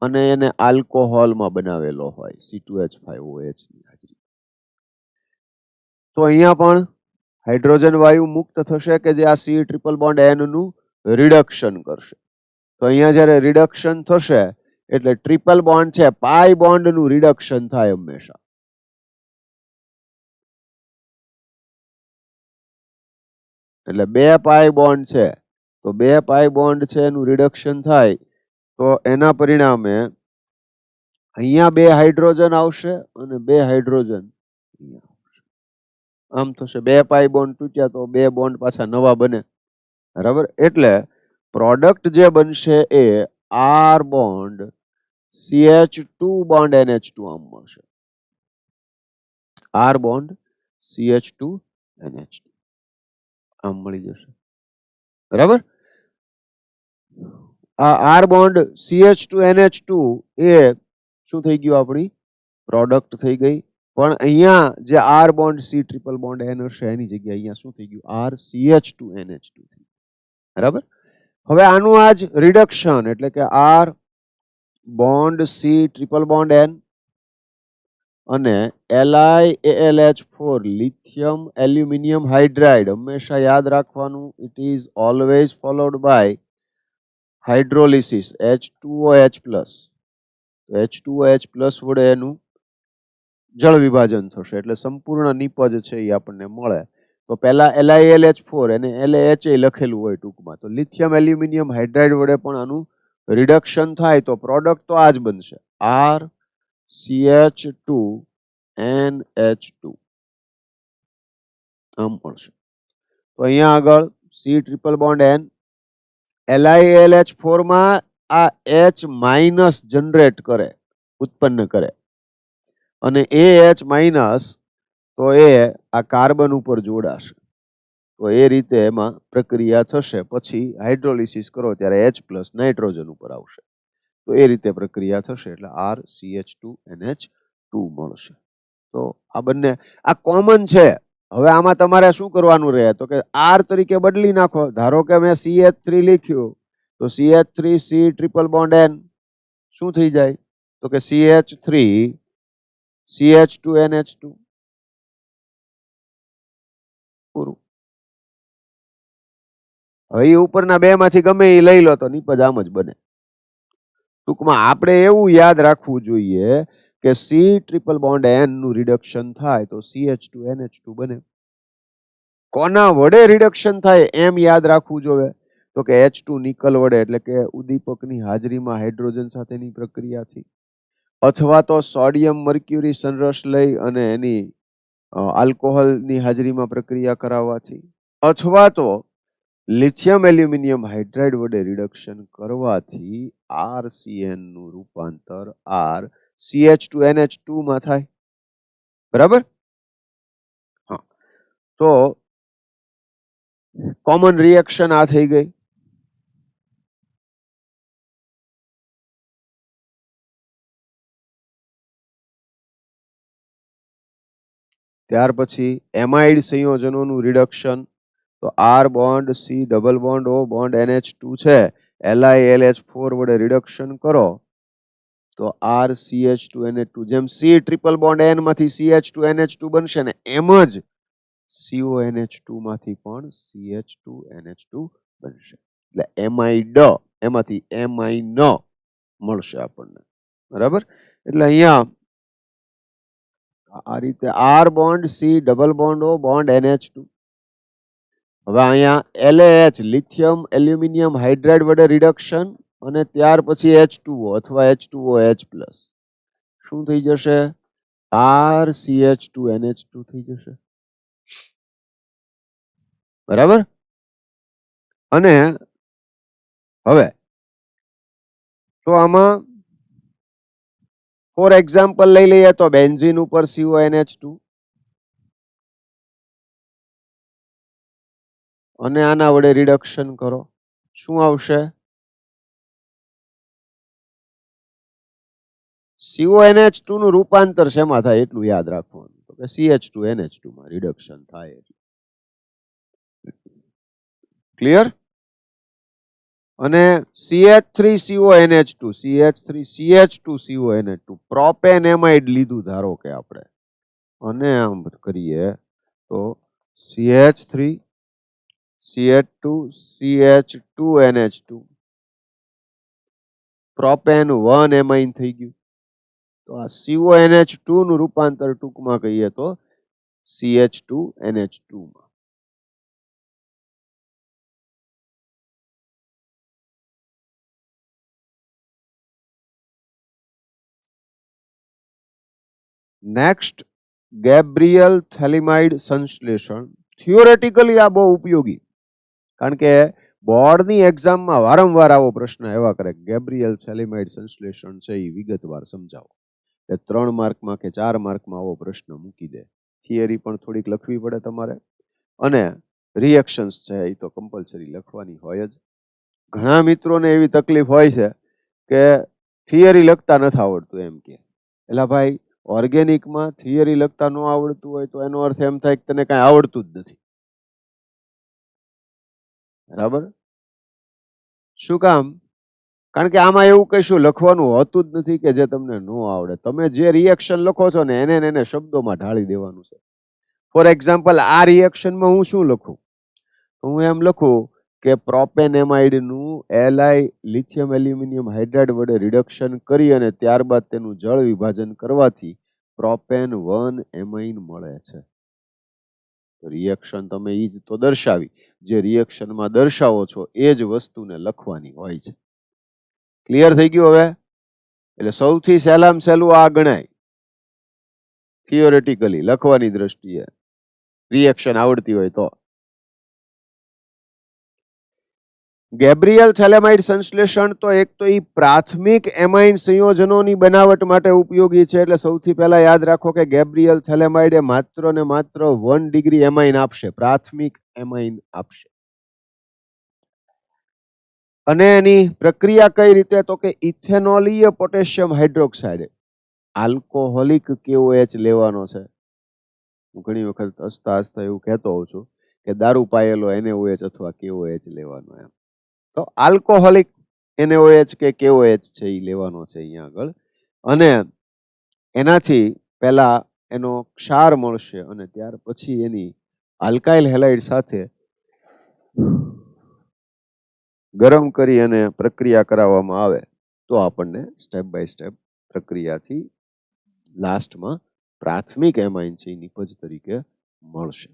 S1: અને એને આલ્કોહોલમાં બનાવેલો હોય C2H5OH ની હાજરી. તો અહીંયા પણ હાઇડ્રોજન વાયુ મુક્ત થશે કે જે આ C�BN નું રિડક્શન કરશે. તો અહીંયા જ્યારે રિડક્શન થશે એટલે ટ્રિપલ બોન્ડ છે પાઈ બોન્ડ નું રિડક્શન થાય હંમેશા. એટલે બે પાઈ બોન્ડ છે તો બે પાઈ બોન્ડ છે એનું રિડક્શન થાય તો એના પરિણામે અહીંયા બે હાઇડ્રોજન આવશે અને બે હાઇડ્રોજન આમ થશે. બે પાઈ બોન્ડ તૂટ્યા તો બે બોન્ડ પાછા નવા બને. બરાબર. એટલે પ્રોડક્ટ જે બનશે એ R bond CH2 bond NH2 આમ મળશે. R બોન્ડ CH2 NH2 આમ મળી જશે. બરાબર. આ R બોન્ડ CH2 NH2 એ શું થઈ ગયું આપણી પ્રોડક્ટ થઈ ગઈ. પણ અહીંયા જે R બોન્ડ C�BN હશે એની જગ્યાએ અહીંયા શું થઈ ગયું R CH2 NH2 થઈ. બરાબર. હવે આનું આ જ રિડક્શન એટલે કે R બોન્ડ C�BN અને LiAlH4 લિથિયમ એલ્યુમિનિયમ હાઇડ્રાઇડ હંમેશા યાદ રાખવાનું it is always followed by hydrolysis H2OH+. H2OH+ વડે એનું જળ વિભાજન થશે એટલે સંપૂર્ણ નિપજ છે એ આપણને મળે. તો પહેલા LiAlH4 અને LaH લખેલું હોય ટૂંકમાં. તો લિથિયમ એલ્યુમિનિયમ હાઇડ્રાઇડ વડે પણ આનું રિડક્શન થાય તો પ્રોડક્ટ તો આ જ બનશે R CH2 NH2 આમ મળશે. તો અહીંયા આગળ C�BN LiAlH4 માં આ H માઇનસ જનરેટ કરે ઉત્પન્ન કરે અને H માઇનસ તો એ આ કાર્બન ઉપર જોડાશે. તો એ રીતે એમાં પ્રક્રિયા થશે. પછી હાઇડ્રોલિસિસ કરો ત્યારે H+ નાઇટ્રોજન ઉપર આવશે. તો એ રીતે પ્રક્રિયા થશે એટલે R CH2 NH2 મળશે. તો આ બંને આ કોમન છે. હવે આમાં તમારે શું કરવાનું રહે તો કે R તરીકે બદલી નાખો. ધારો કે મેં CH3 લખ્યું તો CH3 C�BN શું થઈ જાય તો કે CH3 CH2 NH2 પૂરું. હવે એ ઉપરના બે માંથી ગમે એ લઈ લો તો નિપજ આમ જ બને. ટૂંકમાં આપણે એવું યાદ રાખવું જોઈએ કે C�BN નું રિડક્શન થાય તો CH2 NH2 બને. કોના વડે રિડક્શન થાય એમ યાદ રાખવું જોઈએ તો કે H2 નિકલ વડે એટલે કે ઉદ્દીપકની હાજરીમાં હાઇડ્રોજન સાથેની પ્રક્રિયાથી. અથવા તો સોડિયમ મર્ક્યુરી સંરસ લઈ અને એની આલ્કોહોલની હાજરીમાં પ્રક્રિયા કરાવવાથી, અથવા તો લિથિયમ એલ્યુમિનિયમ હાઇડ્રાઇડ વડે રિડક્શન કરવાથી RCN નું રૂપાંતર RCH2NH2 માં થાય. બરાબર? હા, તો કોમન રિએક્શન આ થઈ ગઈ. ત્યાર પછી એમાઇડ સંયોજનોનું રિડક્શન, તો R bond C double bond O bond NH2 છે, LiLH4 વડે રિડક્શન કરો તો RCH2NH2, જેમ C ટ્રિપલ બોન્ડ N માંથી CH2NH2 બનશે ને એમ જ CONH2 માંથી પણ CH2NH2 બનશે. એટલે એમાઇડ એમાંથી એમાઇન મળશે આપણને. બરાબર? એટલે અહીંયા આ રીતે R bond C double bond O bond NH2. હવે અહીંયા LAH લિથિયમ એલ્યુમિનિયમ હાઇડ્રાઇડ વડે રિડક્શન અને ત્યાર પછી H2O અથવા H2OH+. શું થઈ જશે? RCH2NH2 થઈ જશે. બરાબર? અને હવે તો આમાં ફોર એક્ઝામ્પલ લઈ લઈએ તો બેન્ઝીન ઉપર CONH2 અને આના વડે રિડક્શન કરો, શું આવશે? CONH2 નું રૂપાંતર શેમાં થાય એટલું યાદ રાખવાનું, તો કે CH2NH2 માં રિડક્શન થાય. ક્લિયર? અને CH3CONH2 પ્રોપેન એમાઇડ લીધું ધારો કે આપણે, અને આમ કરીએ તો CH3CH2CH2NH2 પ્રોપેન 1 એમાઇન થઈ ગયું. તો આ CONH2 નું રૂપાંતર ટૂંકમાં કહીએ તો CH2NH2 માં. નેક્સ્ટ, ગેબ્રિયલ થેલિમાઇડ સંશ્લેષણ. થિયોરેટિકલી આ બહુ ઉપયોગી, કારણ કે બોર્ડની એક્ઝામમાં વારંવાર આવો પ્રશ્ન એવા કરે, ગેબ્રિયલ થેલિમાઇડ સંશ્લેષણ છે એ વિગતવાર સમજાવો. એટલે 3 માર્કમાં કે 4 માર્કમાં આવો પ્રશ્ન મૂકી દે. થિયરી પણ થોડીક લખવી પડે તમારે, અને રિએક્શન્સ છે એ તો કમ્પલસરી લખવાની હોય જ. ઘણા મિત્રોને એવી તકલીફ હોય છે કે થિયરી લખતા નથી આવડતું એમ કે, એટલે ભાઈ ઓર્ગેનિકમાં થિયરી લખતા ન આવડતું હોય તો એનો અર્થ એમ થાય કે તને કાંઈ આવડતું જ નથી. બરાબર? શું કામ? કારણ કે આમાં એવું કશું લખવાનું હોતું જ નથી કે જે તમને ન આવડે. તમે જે રિએક્શન લખો છો ને એને શબ્દોમાં ઢાળી દેવાનું છે. ફોર એક્ઝામ્પલ, આ રિએક્શનમાં હું શું લખું? હું એમ લખું કે પ્રોપેનેમાઇડનું Li લિથિયમ એલ્યુમિનિયમ હાઇડ્રાઇડ વડે રિડક્શન કરી અને ત્યારબાદ તેનું જળ વિભાજન કરવાથી પ્રોપેન 1 એમાઇન મળે છે. રિએક્શન તમે ઈ જ તો દર્શાવી, જે રિએક્શનમાં દર્શાવો છો એ જ વસ્તુને લખવાની હોય છે. ક્લિયર થઈ ગયું હવે? એટલે સૌથી સહેલામાં સહેલું આ ગણાય થિયોરેટિકલી લખવાની દ્રષ્ટિએ, રિએક્શન આવડતી હોય તો. ગેબ્રિયલ થેલેમાઇડ સંશ્લેષણ તો એક તો ઈ પ્રાથમિક એમાઇન સંયોજનોની બનાવટ માટે ઉપયોગી છે. એટલે સૌથી પહેલા યાદ રાખો કે ગેબ્રિયલ થેલેમાઇડ એ માત્ર ને માત્ર 1 ડિગ્રી એમાઇન આપશે, પ્રાથમિક એમાઇન આપશે. અને એની પ્રક્રિયા કઈ રીતે? તો કે ઇથેનોલીય પોટેશિયમ હાઇડ્રોક્સાઇડ, આલ્કોહોલિક KOH લેવાનો છે. હું ઘણી વખત હસતા હસતા એવું કહેતો હોઉં છું કે દારૂ પાયેલો NaOH અથવા KOH લેવાનો એમ. તો આલ્કોહોલિક NaOH કે KOH છે એ લેવાનો છે અહીંયા આગળ. અને એનાથી પહેલા એનો ક્ષાર મળશે અને ત્યાર પછી એની આલ્કાઇલ હેલાઇડ સાથે ગરમ કરી અને પ્રક્રિયા કરાવવામાં આવે તો આપણને સ્ટેપ બાય સ્ટેપ પ્રક્રિયાથી લાસ્ટમાં પ્રાથમિક એમાઇન છે એ નિપજ તરીકે મળશે.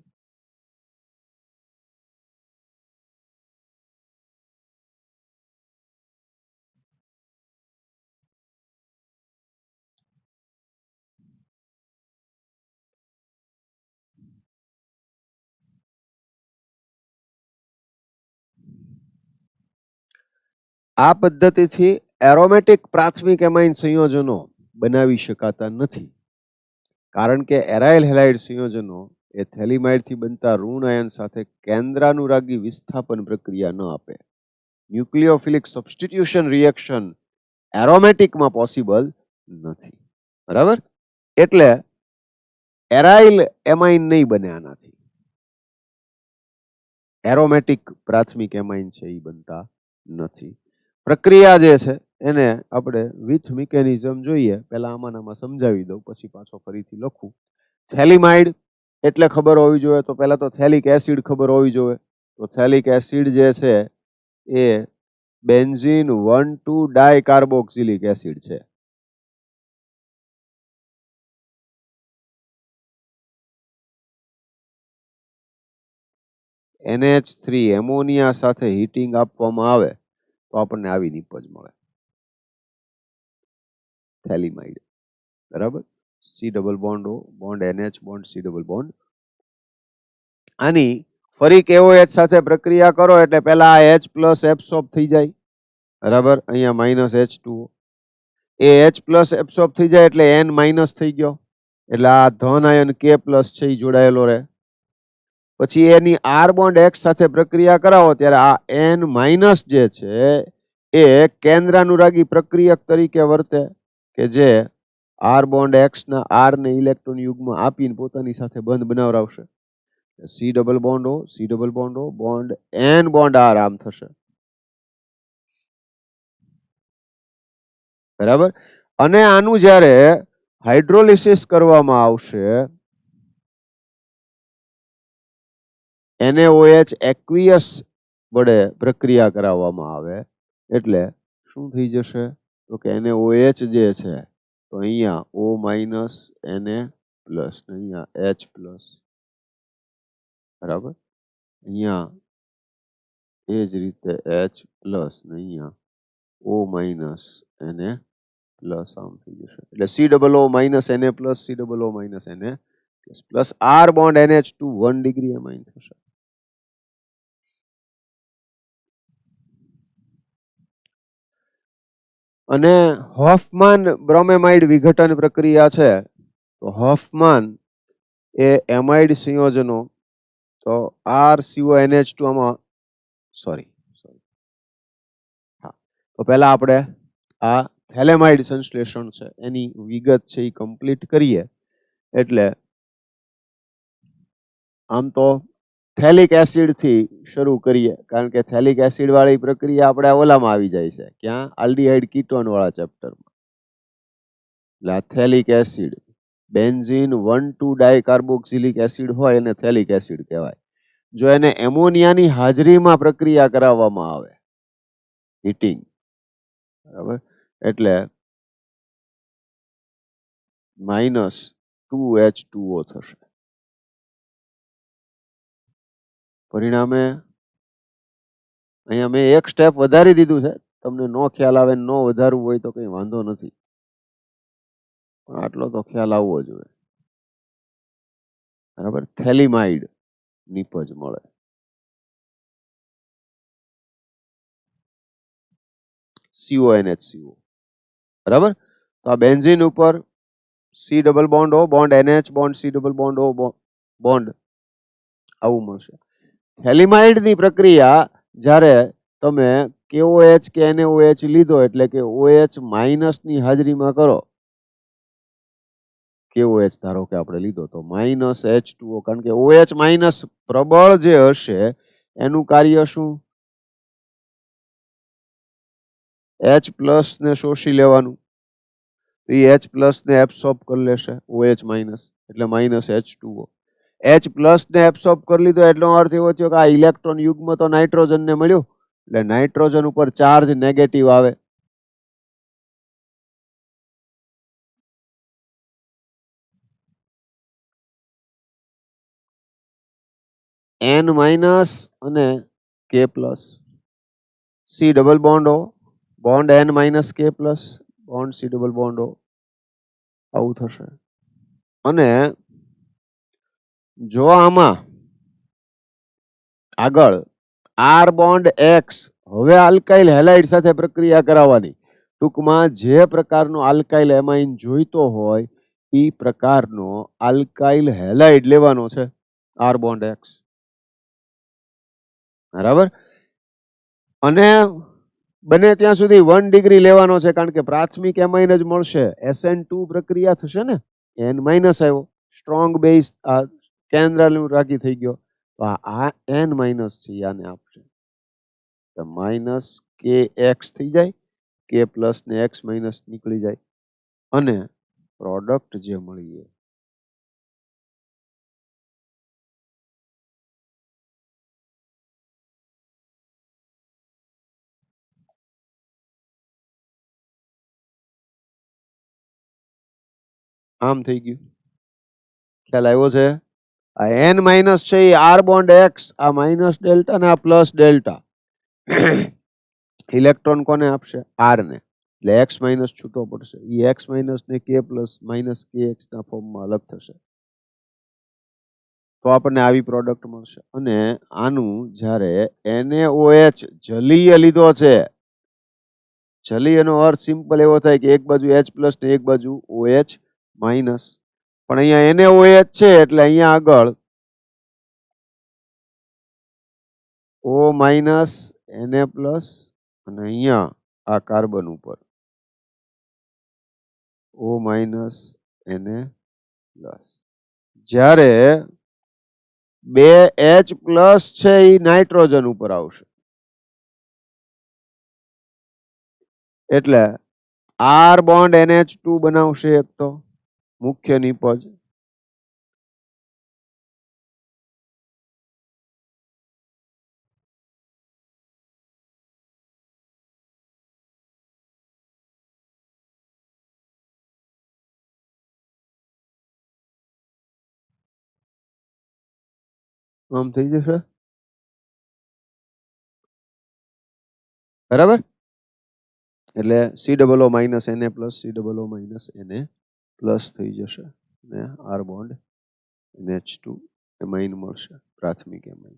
S1: આ પદ્ધતિથી એરોમેટિક પ્રાથમિક એમાઇન સંયોજનો બનાવી શકાતા નથી, કારણ કે એરાઇલ હેલાઇડ સંયોજનો એ થેલિમાઇડથી બનતા ઋણ આયન સાથે કેન્દ્રાનુરાગી વિસ્થાપન પ્રક્રિયા ન આપે. ન્યુક્લિયોફિલિક સબસ્ટિટ્યુશન રિએક્શન એરોમેટિકમાં પોસિબલ નથી. બરાબર? એટલે એરાઇલ એમાઇન નહીં બને આનાથી. એરોમેટિક પ્રાથમિક એમાઇન છે એ બનતા નથી. પ્રક્રિયા જે છે એને આપણે વિથ મિકેનિઝમ જોઈએ. પહેલા આમાં સમજાવી દઉં, પછી પાછો ફરીથી લખું. થેલિમાઇડ એટલે ખબર હોવી જોઈએ, તો પહેલા તો થેલિક એસિડ ખબર હોવી જોઈએ. તો થેલિક એસિડ જે છે એ બેન્ઝીન 1,2 ડાયકાર્બોક્સિલિક એસિડ છે. NH3 એમોનિયા સાથે હીટિંગ આપવામાં આવે તો આપણને આવી નિપજ મળે, થેલિમાઇડ. બરાબર? C double bond O bond NH bond C double bond. આની ફરી KOH સાથે પ્રક્રિયા કરો એટલે પહેલા H પ્લસ એબ્સોર્બ થઈ જાય. બરાબર? અહીંયા માઇનસ H2O. એ H પ્લસ એબ્સોર્બ થઈ જાય એટલે N માઇનસ થઈ ગયો, એટલે આ ધન આયન K પ્લસ છે એ જોડાયેલો રહે. પછી એની R બોન્ડ X સાથે પ્રક્રિયા કરાવો ત્યારે આ N માઇનસ જે છે એ કેન્દ્રાનુરાગી પ્રક્રિયક તરીકે વર્તે, કે જે R બોન્ડ X ના R ને ઇલેક્ટ્રોન યુગ્મ આપીને પોતાની સાથે બંધ બનાવરાવશે. C double bond O C double bond O bond N bond R આમ થશે. બરાબર? અને આનું જ્યારે હાઇડ્રોલિસિસ કરવામાં આવશે, NaOH એક્વિયસ વડે પ્રક્રિયા કરાવવામાં આવે એટલે શું થઈ જશે? તો કે NaOH જે છે તો અહીંયા O માઇનસ Na પ્લસ, અહીંયા H પ્લસ. બરાબર? અહીંયા એ જ રીતે H પ્લસ ને અહીંયા O માઇનસ Na પ્લસ આમ થઈ જશે. એટલે C double O minus Na plus C double O minus Na plus plus R bond NH2 1 degree amine થશે. અને હોફમાન બ્રોમેમાઇડ વિઘટન પ્રક્રિયા છે. તો હોફમાન એ એમાઇડ સંયોજનો, તો RCONH2 આમાં સોરી હા, તો પહેલા આપણે આ થેલેમાઇડ સંશ્લેષણ છે એની વિગત છે એ કમ્પ્લીટ કરીએ. એટલે આમ તો થેલિક એસિડ થી શરૂ કરીએ, કારણ કે થેલિક એસિડ વાળી પ્રક્રિયા આપણે ઓલામાં આવી જાય છે, ક્યાં? આલ્ડીહાઇડ કીટોન વાળા ચેપ્ટરમાં. એટલે થેલિક એસિડ બેન્ઝીન 1,2 ડાયકાર્બોક્સિલિક એસિડ હોય એને થેલિક એસિડ કહેવાય. જો એને એમોનિયાની હાજરીમાં પ્રક્રિયા કરાવવામાં આવે, હીટિંગ, બરાબર, એટલે -2H2O થશે. પરિણામે અહીંયા મેં એક સ્ટેપ વધારી દીધું છે. તમને નો ખ્યાલ આવે, નો વધારવું હોય તો કંઈ વાંધો નથી, પણ આટલો તો ખ્યાલ આવવો જોઈએ. બરાબર? થેલિમાઇડ નિપજ મળે. CONH2. બરાબર? તો આ બેન્ઝીન ઉપર C double bond O bond NH bond C double bond O bond આવું મળશે. થેલિમાઇડની પ્રક્રિયા જ્યારે તમે KOH કે NaOH લીધો એટલે કે OH માઇનસની હાજરીમાં કરો, KOH ધારો કે આપણે લીધો તો -H2O, કારણ કે OH માઇનસ પ્રબળ જે હશે એનું કાર્ય શું? H પ્લસ ને શોષી લેવાનું. તો એ H પ્લસ ને એબ્સોર્બ કરી લેશે OH માઇનસ, એટલે -H2O. H પ્લસ ને એબ્સોર્બ કરી લીધો એટલો અર્થ એવો થયો કે આ ઇલેક્ટ્રોન યુગ્મ તો નાઇટ્રોજન ને મળ્યું, એટલે નાઇટ્રોજન ઉપર ચાર્જ નેગેટિવ આવે. N માઇનસ અને K plus. C double bond O bond N minus K plus bond C double bond O આવું થશે. અને જો આમાં આગળ R બોન્ડ X હવે આલ્કાઇલ હેલાઇડ સાથે પ્રક્રિયા કરાવવાની. ટૂંકમાં જે પ્રકારનો આલ્કાઇલ એમાઇન જોઈતો હોય એ પ્રકારનો આલ્કાઇલ હેલાઇડ લેવાનો છે, R બોન્ડ X. બરાબર. અને બને ત્યાં સુધી 1 ડિગ્રી લેવાનો છે, કારણ કે પ્રાથમિક એમાઇન જ મળશે. SN2 પ્રક્રિયા થશે ને, N માઇનસ આવ્યો, સ્ટ્રોંગ બેઝ કેન્દ્ર રાગી થઈ ગયો, તો આ N માઇનસ છે, આને આપશે માઇનસ કે એક્સ થઈ જાય, કે પ્લસ ને એક્સ માઇનસ નીકળી જાય, અને પ્રોડક્ટ જે મળી આમ થઈ ગયું. ખ્યાલ આવ્યો છે? આ N માઇનસ છે એ R બોન્ડ X, આ માઇનસ ડેલ્ટા ને આ પ્લસ ડેલ્ટા. ઇલેક્ટ્રોન કોને આપશે? R ને. એટલે X માઇનસ છૂટો પડશે. એ X માઇનસ ને K પ્લસ માઇનસ KX ના ફોર્મમાં અલગ થશે. તો આપણને આવી પ્રોડક્ટ મળશે. અને આનું જ્યારે NaOH જલીય લીધો છે, જલીયનો અર્થ સિમ્પલ એવો થાય કે એક બાજુ H પ્લસ ને એક બાજુ OH માઇનસ. પણ અહીંયા NaOH છે એટલે અહીંયા આગળ O માઇનસ Na પ્લસ, અને અહીંયા આ કાર્બન ઉપર O માઇનસ Na પ્લસ. જ્યારે બે H પ્લસ છે એ નાઇટ્રોજન ઉપર આવશે, એટલે R બોન્ડ NH2 બનાવશે એક તો મુખ્ય નિપજ. આમ થઈ જશે. બરાબર. એટલે COO minus Na plus COO minus Na plus થઈ જશે, ને R બોન્ડ NH2 એમાઇન મળશે, પ્રાથમિક એમાઇન.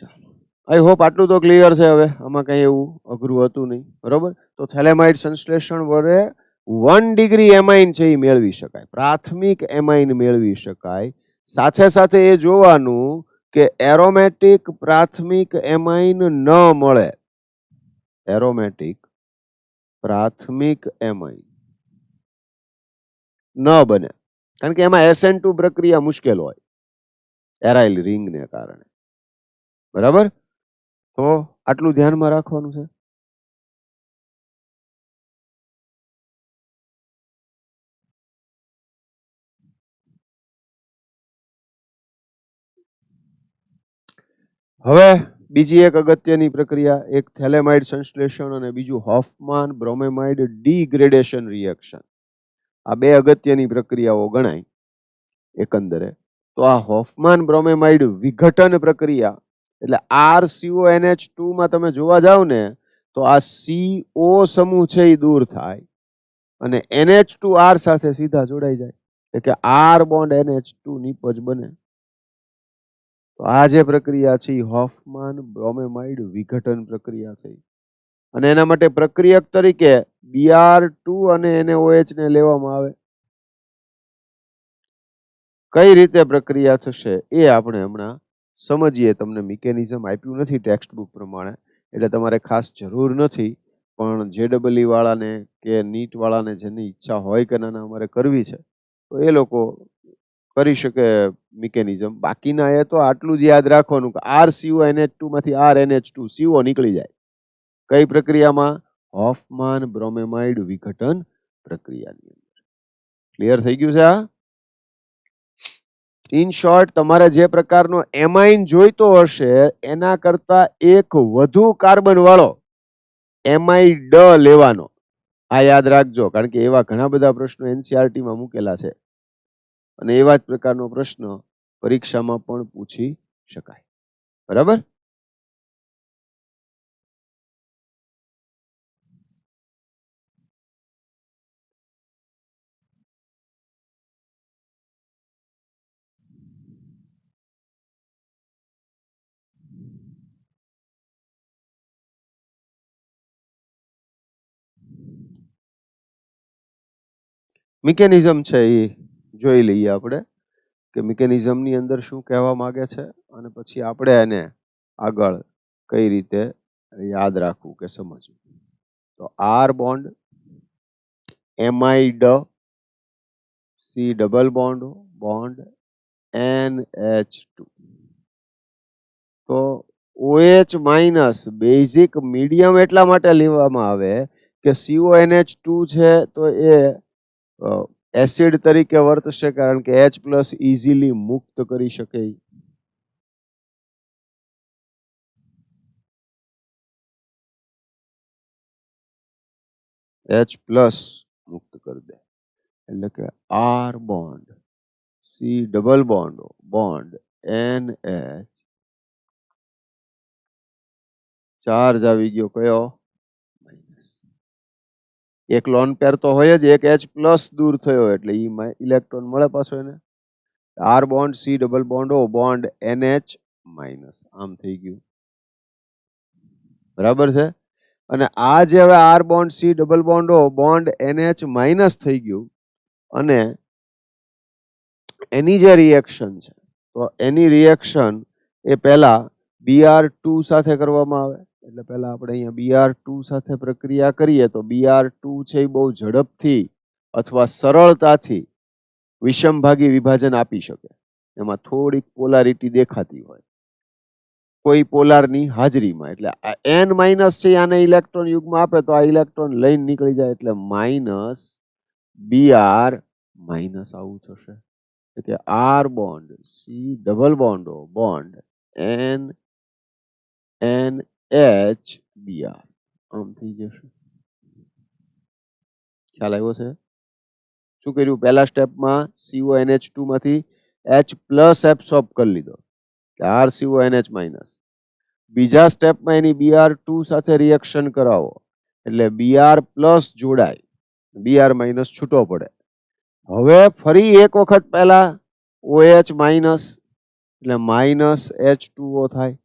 S1: ચાલો, આઈ હોપ આટલું તો ક્લિયર છે. હવે આમાં કઈ એવું અઘરું હતું નહીં. બરોબર. તો થેલેમાઇડ સંશ્લેષણ વડે 1 ડિગ્રી એમાઇન છે એ મેળવી શકાય, પ્રાથમિક એમાઇન મેળવી શકાય. સાથે સાથે એ જોવાનું કે એરોમેટિક પ્રાથમિક એમાઇન ન મળે. એરોમેટિક પ્રાથમિક એમાઇન ન બને, કારણ કે એમાં SN2 પ્રક્રિયા મુશ્કેલ હોય એરાઇલ રિંગને કારણે. બરાબર. તો આટલું ધ્યાનમાં રાખવાનું છે. હવે બીજી એક અગત્યની પ્રક્રિયા, એક થેલેમાઇડ સંશ્લેષણ અને બીજું હોફમાન બ્રોમેમાઇડ ડિગ્રેડેશન રિએક્શન. આ બે અગત્યની પ્રક્રિયાઓ ગણાય એકંદરે. તો આ હોફમાન બ્રોમેમાઇડ વિઘટન પ્રક્રિયા, એટલે RCONH2 માં તમે જોવા જાવ ને તો આ CO સમૂહ છે એ દૂર થાય અને NH2R સાથે સીધા જોડાઈ જાય, એટલે કે R બોન્ડ NH2 નિપજ બને. તો આ જે પ્રક્રિયા છે એ હોફમાન બ્રોમેમાઇડ વિઘટન પ્રક્રિયા થઈ. અને એના માટે પ્રક્રિયક તરીકે Br2 અને NaOH ને લેવામાં આવે. કઈ રીતે પ્રક્રિયા થશે એ આપણે હમણાં સમજીએ. તમને મિકેનિઝમ આપ્યું નથી ટેક્સ્ટ બુક પ્રમાણે, એટલે તમારે ખાસ જરૂર નથી. પણ JEE વાળાને કે નીટ વાળાને જેની ઈચ્છા હોય કે ના અમારે કરવી છે તો એ લોકો કરી શકે મિકેનિઝમ. બાકીના એ તો આટલું જ યાદ રાખવાનું કે RCONH2 માંથી RNH2CO નીકળી જાય. કઈ પ્રક્રિયામાં? હોફમાન બ્રોમેમાઇડ વિઘટન પ્રક્રિયાની અંદર. ક્લિયર થઈ ગયું છે? આ ઇન શોર્ટ, તમારે જે પ્રકારનો એમાઇન જોઈતો હશે એના કરતા એક વધુ કાર્બન વાળો એમાઇડ લેવાનો. આ યાદ રાખજો, કારણ કે એવા ઘણા બધા પ્રશ્નો NCERT માં મૂકેલા છે અને એવા જ પ્રકારનો પ્રશ્ન પરીક્ષામાં પણ પૂછી શકાય. બરાબર. મિકેનિઝમ છે એ જોઈ લઈએ આપણે કે મિકેનિઝમની અંદર શું કહેવા માંગે છે અને પછી આપણે એને આગળ કઈ રીતે યાદ રાખવું કે સમજવું. તો R bond, amide, C double bond, bond NH2. તો OH માઇનસ બેઝિક મીડિયમ એટલા માટે લેવામાં આવે કે CONH2 છે તો એ એસિડ તરીકે વર્તશે કારણ કે H પ્લસ ઇઝીલી મુક્ત કરી શકે. H પ્લસ મુક્ત કરી દે એટલે કે R bond, C double bond, bond NH, charge આવી ગયો કયો? માઇનસ. એક લોન પેર તો હોય જ, એક H પ્લસ દૂર થયો એટલે ઇલેક્ટ્રોન મળે પાછો એને. R bond, C double bond, O bond NH minus. આમ થઈ ગયું. બરાબર છે. અને આ જે હવે R bond, C double bond, O bond NH minus થઈ ગયું અને એની જે રિએક્શન છે તો એની રિએક્શન એ પહેલા Br2 સાથે કરવામાં આવે. એટલે પહેલા આપણે અહીંયા Br2 સાથે પ્રક્રિયા કરીએ તો Br2 છે એ બહુ ઝડપથી અથવા સરળતાથી વિષમભાગી વિભાજન આપી શકે. એમાં થોડીક પોલારિટી દેખાતી હોય કોઈ પોલારની હાજરીમાં. એટલે N માઇનસ છે આને ઇલેક્ટ્રોન યુગમાં આપે તો આ ઇલેક્ટ્રોન લઈને નીકળી જાય એટલે માઇનસ Br માઇનસ આવું થશે. કે R bond, C double bond, bond NH Br આમ થઈ જશે. ખ્યાલ આવ્યો છે? શું કર્યું? પહેલા સ્ટેપમાં CONH2 માંથી H પ્લસ એબ્સોર્બ કરી લીધો આર CONH માઇનસ. બીજા સ્ટેપમાં એની Br2 સાથે રિએક્શન કરાવો એટલે Br પ્લસ જોડાય, Br માઇનસ છૂટો પડે. હવે ફરી એક વખત પહેલા OH માઇનસ એટલે માઇનસ H2O થાય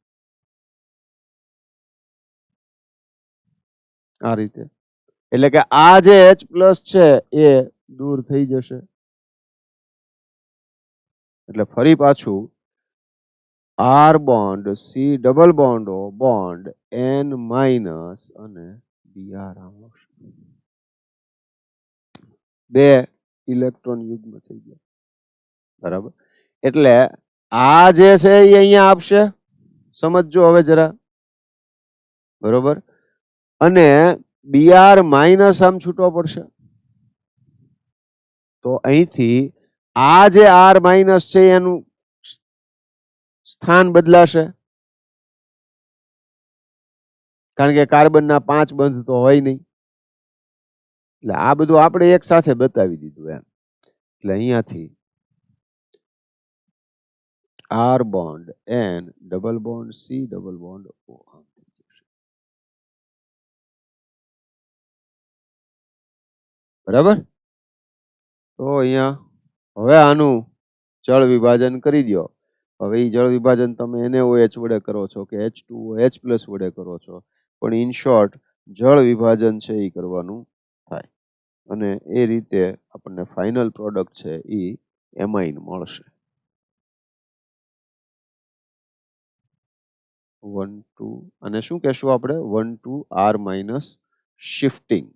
S1: આ રીતે. એટલે કે આ જે H પ્લસ છે એ દૂર થઈ જશે. એટલે ફરી પાછું R bond, C double bond, bond N minus અને Br આવશે. બે ઇલેક્ટ્રોન યુગ્મ થઈ ગયા. બરાબર. એટલે આ જે છે એ અહીંયા આપશે. સમજજો હવે જરા. બરોબર. અને Br માઇનસ આમ છૂટો પડશે તો અહીંથી આ જે આર માઇનસ છે એનું સ્થાન બદલાશે કારણ કે કાર્બનના 5 બંધ તો હોય નહીં. એટલે આ બધું આપણે એક સાથે બતાવી દીધું એમ. એટલે અહીંયાથી R bond N double bond C double bond O. બરાબર. તો અહીંયા હવે આનું જળ વિભાજન કરી દો. હવે એ જળ વિભાજન તમે NaOH વડે કરો છો કે H2OH પ્લસ વડે કરો છો પણ ઇન શોર્ટ જળ વિભાજન છે એ કરવાનું થાય અને એ રીતે આપણને ફાઇનલ પ્રોડક્ટ છે એ એમાઇન મળશે. 1,2 અને શું કહેશું આપણે 1,2 R માઇનસ શિફ્ટિંગ.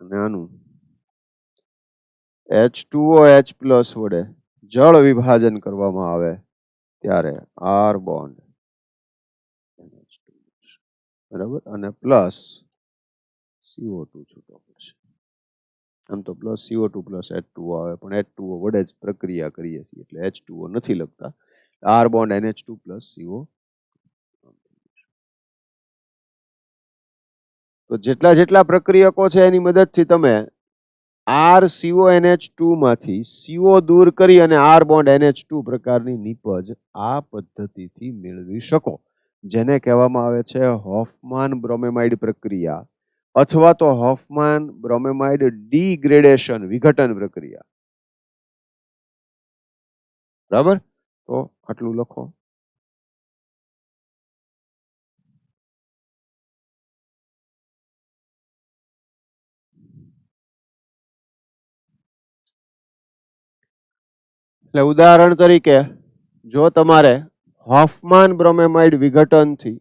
S1: અને આનું H2OH પ્લસ વડે જળ વિભાજન કરવામાં આવે ત્યારે R બોન્ડ બરાબર અને પ્લસ CO2 છૂટો પડશે. આમ તો પ્લસ CO2 પ્લસ H2O આવે પણ H2O વડે જ પ્રક્રિયા કરીએ છીએ એટલે H2O નથી લખતા. R bond NH2 plus CO. તો જેટલા જેટલા પ્રક્રિયકો છે એની મદદથી તમે RCONH2 માંથી CO દૂર કરી અને R બોન્ડ NH2 પ્રકારની નિપજ આ પદ્ધતિથી મેળવી શકો જેને કહેવામાં આવે છે હોફમાન બ્રોમેમાઇડ પ્રક્રિયા અથવા તો હોફમાન બ્રોમેમાઇડ ડિગ્રેડેશન વિઘટન પ્રક્રિયા. બરાબર. તો આટલું લખો. એટલે ઉદાહરણ તરીકે જો તમારે હોફમાન બ્રોમેમાઇડ વિઘટનથી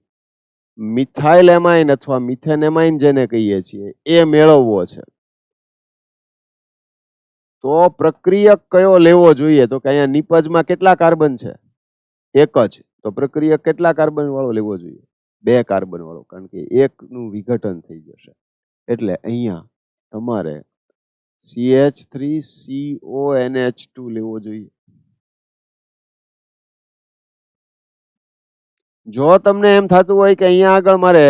S1: મિથાઇલ એમાઇન અથવા મિથેન એમાઇન જેને કહીએ છીએ એ મેળવવો છે, તો પ્રક્રિયક કયો લેવો જોઈએ? તો કે અહીંયા નિપજમાં કેટલા કાર્બન છે? એક જ. તો પ્રક્રિયક કેટલા કાર્બન વાળો લેવો જોઈએ? 2 કાર્બન વાળો, કારણ કે એકનું વિઘટન થઈ જશે. એટલે અહીંયા તમારે CH3CONH2 લેવો જોઈએ. જો તમને એમ થતું હોય કે અહીંયા આગળ મારે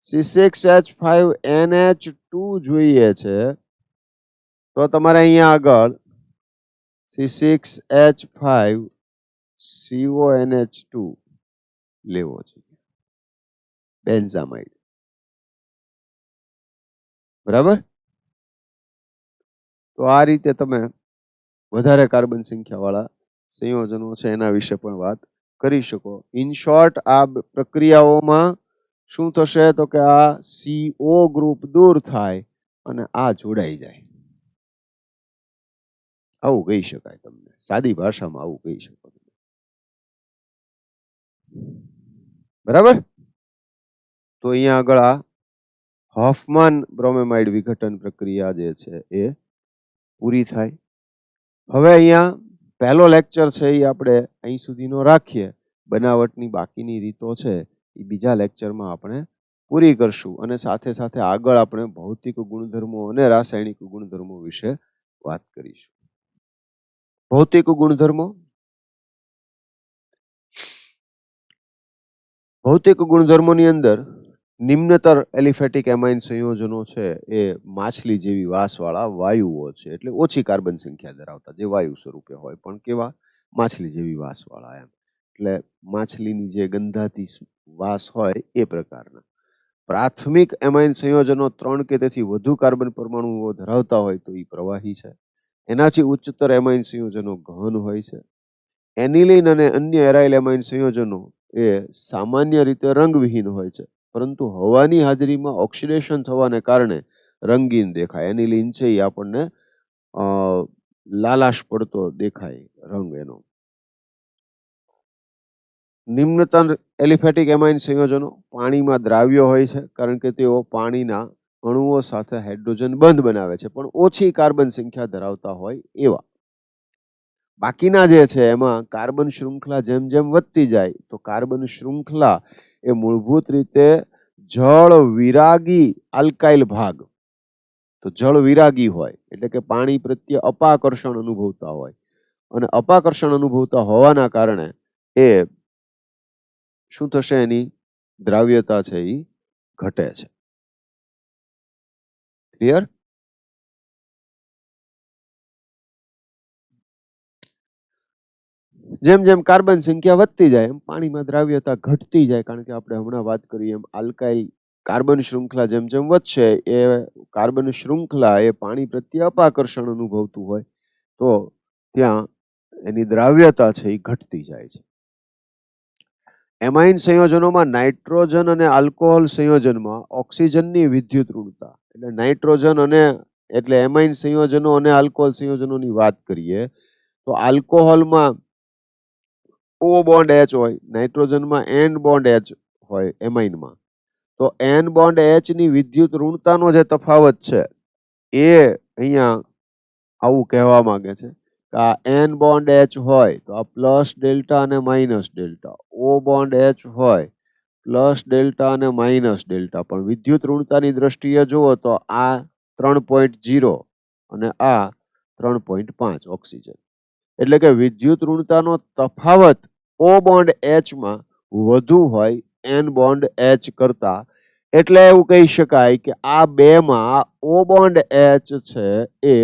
S1: C6H5NH2 જોઈએ છે, તો તમારે અહીંયા આગળ C6H5CONH2 લેવો જોઈએ, બેન્ઝામાઇડ. બરાબર? તો આ રીતે તમે વધારે કાર્બન સંખ્યા વાળા સંયોજનો છે એના વિશે પણ વાત કરી શકો. ઇન શોર્ટ, આ પ્રક્રિયાઓમાં શું થશે? તો કે આ CO ગ્રુપ દૂર થાય અને આ જોડાઈ જાય. આવું કહી શકાય. તમને સાદી ભાષામાં આવું કહી શકો. બરાબર? તો અહીંયા આગળ આ હોફમાન બ્રોમેમાઇડ વિઘટન પ્રક્રિયા જે છે એ પૂરી થાય. હવે અહીંયા પહેલો લેક્ચર છે એ આપણે અહીં સુધીનો રાખીએ. બનાવટની બાકીની રીતો છે એ બીજા લેક્ચરમાં આપણે પૂરી કરશું, અને સાથે સાથે આગળ આપણે ભૌતિક ગુણધર્મો અને રાસાયણિક ગુણધર્મો વિશે વાત કરીશું. ભૌતિક ગુણધર્મો. ભૌતિક ગુણધર્મોની અંદર નિમ્નતર એલિફેટિક એમાઇન સંયોજનો છે એ માછલી જેવી વાસવાળા વાયુઓ છે, એટલે ઓછી કાર્બન સંખ્યા ધરાવતા, જે વાયુ સ્વરૂપે હોય પણ કેવા? માછલી જેવી વાસવાળા. એમ એટલે માછલીની જે ગંધાતી વાસ હોય એ પ્રકારના. પ્રાથમિક એમાઇન સંયોજનો 3 કે તેથી વધુ કાર્બન પરમાણુઓ ધરાવતા હોય તો એ પ્રવાહી છે. એનાથી ઉચ્ચતર એમાઇન સંયોજનો ગહન હોય છે. એનિલિન અને અન્ય એરાઇલ એમાઇન સંયોજનો એ સામાન્ય રીતે રંગવિહીન હોય છે, પરંતુ હવાની હાજરીમાં ઓક્સિડેશન થવાને કારણે રંગીન દેખાય. એનિલિન છે એ આપણને લાલાશ પડતો દેખાય રંગ એનો. નિમ્નતર એલિફેટિક એમાઇન સંયોજનો પાણીમાં દ્રાવ્ય હોય છે, કારણ કે તેઓ પાણીના અણુઓ સાથે હાઇડ્રોજન બંધ બનાવે છે, પણ ઓછી કાર્બન સંખ્યા ધરાવતા હોય એવા. બાકીના જે છે એમાં કાર્બન શૃંખલા જેમ જેમ વધતી જાય તો કાર્બન શૃંખલા એ મૂળભૂત રીતે જળ વિરાગી આલ્કાઇલ ભાગ, તો જળ વિરાગી હોય એટલે કે પાણી પ્રત્યે અપાકર્ષણ અનુભવતા હોય, અને અપાકર્ષણ અનુભવતા હોવાના કારણે એ શું થશે? એની દ્રાવ્યતા છે એ ઘટે છે. ક્લિયર? જેમ જેમ કાર્બન સંખ્યા વધતી જાય એમ પાણીમાં દ્રાવ્યતા ઘટતી જાય, કારણ કે આપણે હમણાં વાત કરી એમ આલ્કાઇલ કાર્બન શૃંખલા જેમ જેમ વધશે એ કાર્બન શૃંખલા એ પાણી પ્રત્યે અપાકર્ષણ અનુભવતું હોય તો ત્યાં એની દ્રાવ્યતા છે એ ઘટતી જાય છે. એમાઇન સંયોજનોમાં નાઇટ્રોજન અને આલ્કોહોલ સંયોજનમાં ઓક્સિજનની વિદ્યુત ઋણતા, એટલે નાઇટ્રોજન અને એટલે એમાઇન સંયોજનો અને આલ્કોહોલ સંયોજનોની વાત કરીએ તો આલ્કોહોલમાં O બોન્ડ H હોય, નાઇટ્રોજનમાં N બોન્ડ H હોય એમાઇનમાં. તો N બોન્ડ H ની વિદ્યુત ઋણતાનો જે તફાવત છે એ અહીંયા આવું કહેવા માંગે છે કે આ N બોન્ડ H હોય તો આ પ્લસ ડેલ્ટા અને minus delta, O bond H હોય પ્લસ ડેલ્ટા અને માઇનસ ડેલ્ટા, પણ વિદ્યુત ઋણતાની દ્રષ્ટિએ જુઓ તો આ 3.0 અને આ 3.5 ઓક્સિજન. એટલે કે વિદ્યુત ઋણતાનો તફાવત O બોન્ડ H માં વધુ હોય N બોન્ડ H કરતા. એટલે એવું કહી શકાય કે આ બેમાં O બોન્ડ H છે એ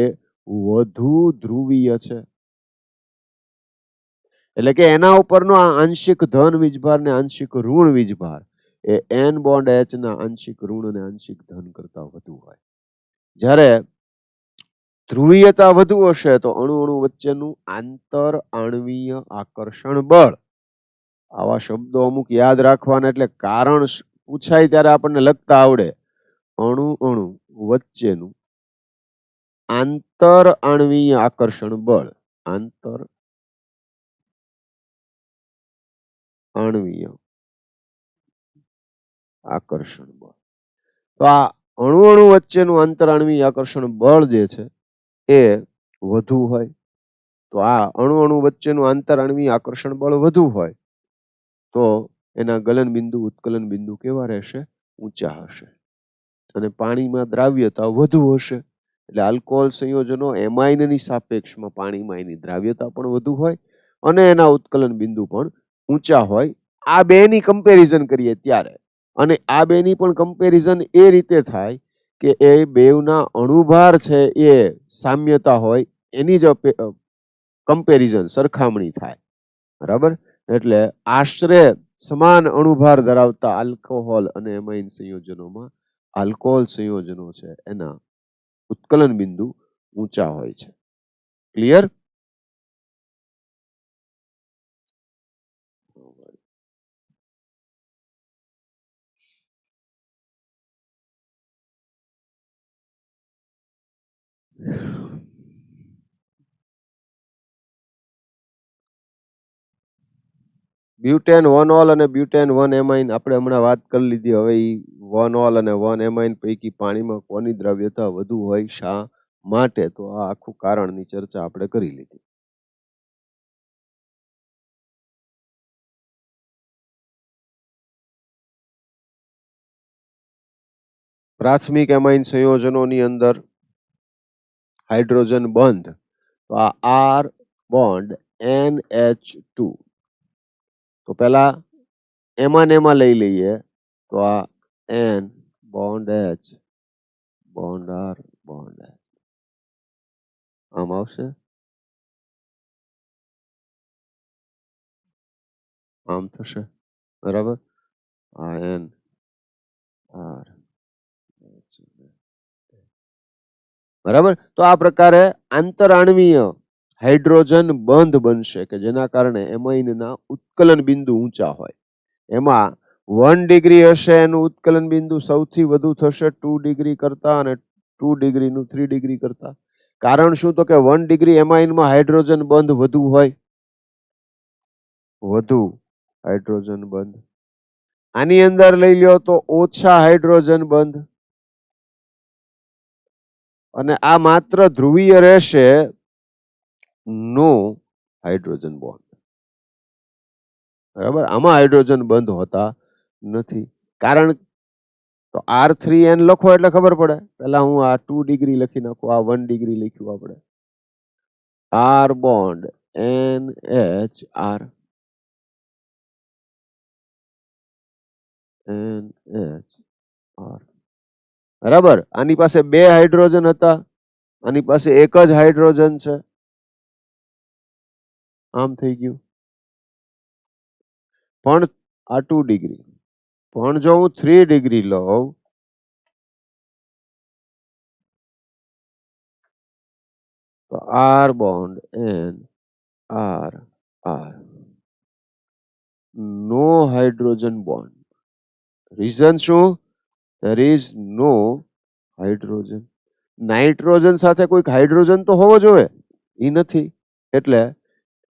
S1: વધુ ધ્રુવીય છે. એટલે કે એના ઉપરનો આ આંશિક ધન વીજભાર ને આંશિક ઋણ વીજભાર એ N બોન્ડ H ના આંશિક ઋણ અને આંશિક ધન કરતા વધુ હોય. જ્યારે ધ્રુવીયતા વધુ હશે તો અણુ અણુ વચ્ચેનું આંતર આણ્વીય આકર્ષણ બળ, આવા શબ્દો અમુક યાદ રાખવાના, એટલે કારણ પૂછાય ત્યારે આપણને લખતા આવડે. અણુ અણુ વચ્ચેનું આંતર આણ્વીય આકર્ષણ બળ, આંતર આણવીય આકર્ષણ બળ. તો આ અણુ અણુ વચ્ચેનું આંતરાણવીય આકર્ષણ બળ જે છે એ વધુ હોય. તો આ અણુ અણુ વચ્ચેનું આંતરાણવીય આકર્ષણ બળ વધુ હોય તો એના ગલન બિંદુ ઉત્કલન બિંદુ કેવા રહેશે? ઊંચા હશે. અને પાણીમાં દ્રાવ્યતા વધુ હશે. એટલે આલ્કોહોલ સંયોજનો એમાઇનની સાપેક્ષમાં પાણીમાં એની દ્રાવ્યતા પણ વધુ હોય અને એના ઉત્કલન બિંદુ પણ ઊંચા હોય. આ બેની કમ્પેરિઝન કરીએ ત્યારે, અને આ બેની પણ કમ્પેરિઝન એ રીતે થાય કે એ બેવના અણુભાર છે એ સામ્યતા હોય, એની જ કમ્પેરિઝન સરખામણી થાય. બરાબર? એટલે આશરે સમાન અણુભાર ધરાવતા આલ્કોહોલ અને એમાઇન સંયોજનોમાં આલ્કોહોલ સંયોજનો છે એના ઉત્કલન બિંદુ ઊંચા હોય છે. ક્લિયર? બ્યુટેન 1-ઓલ અને બ્યુટેન 1-એમાઇન આપણે હમણાં વાત કરી લીધી. હવે એ 1-ઓલ અને 1-એમાઇન પૈકી પાણીમાં કોની દ્રવ્યતા વધુ હોય, શા માટે? તો આ આખું કારણની ચર્ચા આપણે કરી લીધી. પ્રાથમિક એમાઇન સંયોજનોની અંદર હાઇડ્રોજન બંધ, તો આ આર બોન્ડ NH2. તો પેલા એમાં લઈ લઈએ. તો આ N bond H bond R bond H આમ આવશે, આમ થશે. બરાબર? આ N R બરાબર. તો આ પ્રકારે આંતરાણવીય હાઇડ્રોજન બંધ બનશે કે જેના કારણે એમાઇનના ઉત્કલન બિંદુ ઊંચા હોય. એમાં 1 ડિગ્રી હશે એનું ઉત્કલન બિંદુ સૌથી વધુ થશે 2 ડિગ્રી કરતા, અને 2 ડિગ્રીનું 3 ડિગ્રી કરતા. કારણ શું? તો કે 1 ડિગ્રી એમાઇનમાં હાઇડ્રોજન બંધ વધુ હોય, વધુ હાઇડ્રોજન બંધ. આની અંદર લઈ લો તો ઓછા હાઇડ્રોજન બંધ, અને આ માત્ર ધ્રુવીય રહેશે, નો હાઇડ્રોજન બોન્ડ. બરાબર? આમાં હાઇડ્રોજન બંધ હોતા નથી. કારણ તો R3N લખો એટલે ખબર પડે. પહેલા હું આ 2 ડિગ્રી લખી નાખું, આ 1 ડિગ્રી લખ્યું આપણે. R bond NHR NHR. બરાબર? આની પાસે 2 હાઇડ્રોજન હતા, આની પાસે એક જ હાઇડ્રોજન છે. આમ થઈ ગયું. પણ આ 2 ડિગ્રી. પણ જો હું 3 ડિગ્રી લઉં તો R bond N R R નો હાઇડ્રોજન બોન્ડ. રીઝન શું? there is no hydrogen. Nitrogen સાથે કોઈક હાઇડ્રોજન તો હોવો જોઈએ, એ નથી. એટલે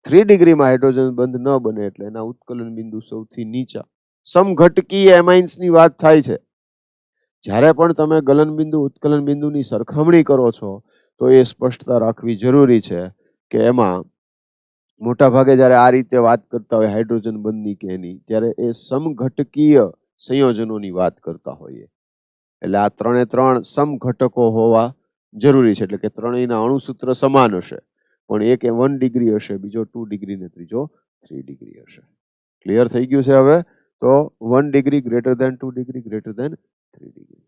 S1: 3 ડિગ્રીમાં હાઇડ્રોજન બંધ ન બને, એટલે એના ઉત્કલન બિંદુ સૌથી નીચા. સમઘટકીય એમાઇન્સની વાત થાય છે. જ્યારે પણ તમે ગલન બિંદુ ઉત્કલન બિંદુની સરખામણી કરો છો તો એ સ્પષ્ટતા રાખવી જરૂરી છે કે એમાં મોટા ભાગે જ્યારે આ રીતે વાત કરતા હોય હાઇડ્રોજન બંધની કે એની, ત્યારે એ સમઘટકીય સંયોજનોની વાત કરતા હોઈએ. એટલે આ 3 સમઘટકો હોવા જરૂરી છે. એટલે કે ત્રણેયના અણુસૂત્ર સમાન હશે, પણ એક 1 ડિગ્રી હશે, બીજો 2 ડિગ્રી ને ત્રીજો 3 ડિગ્રી હશે. ક્લિયર થઈ ગયું છે હવે? તો 1 degree greater than 2 degree greater than 3 degree.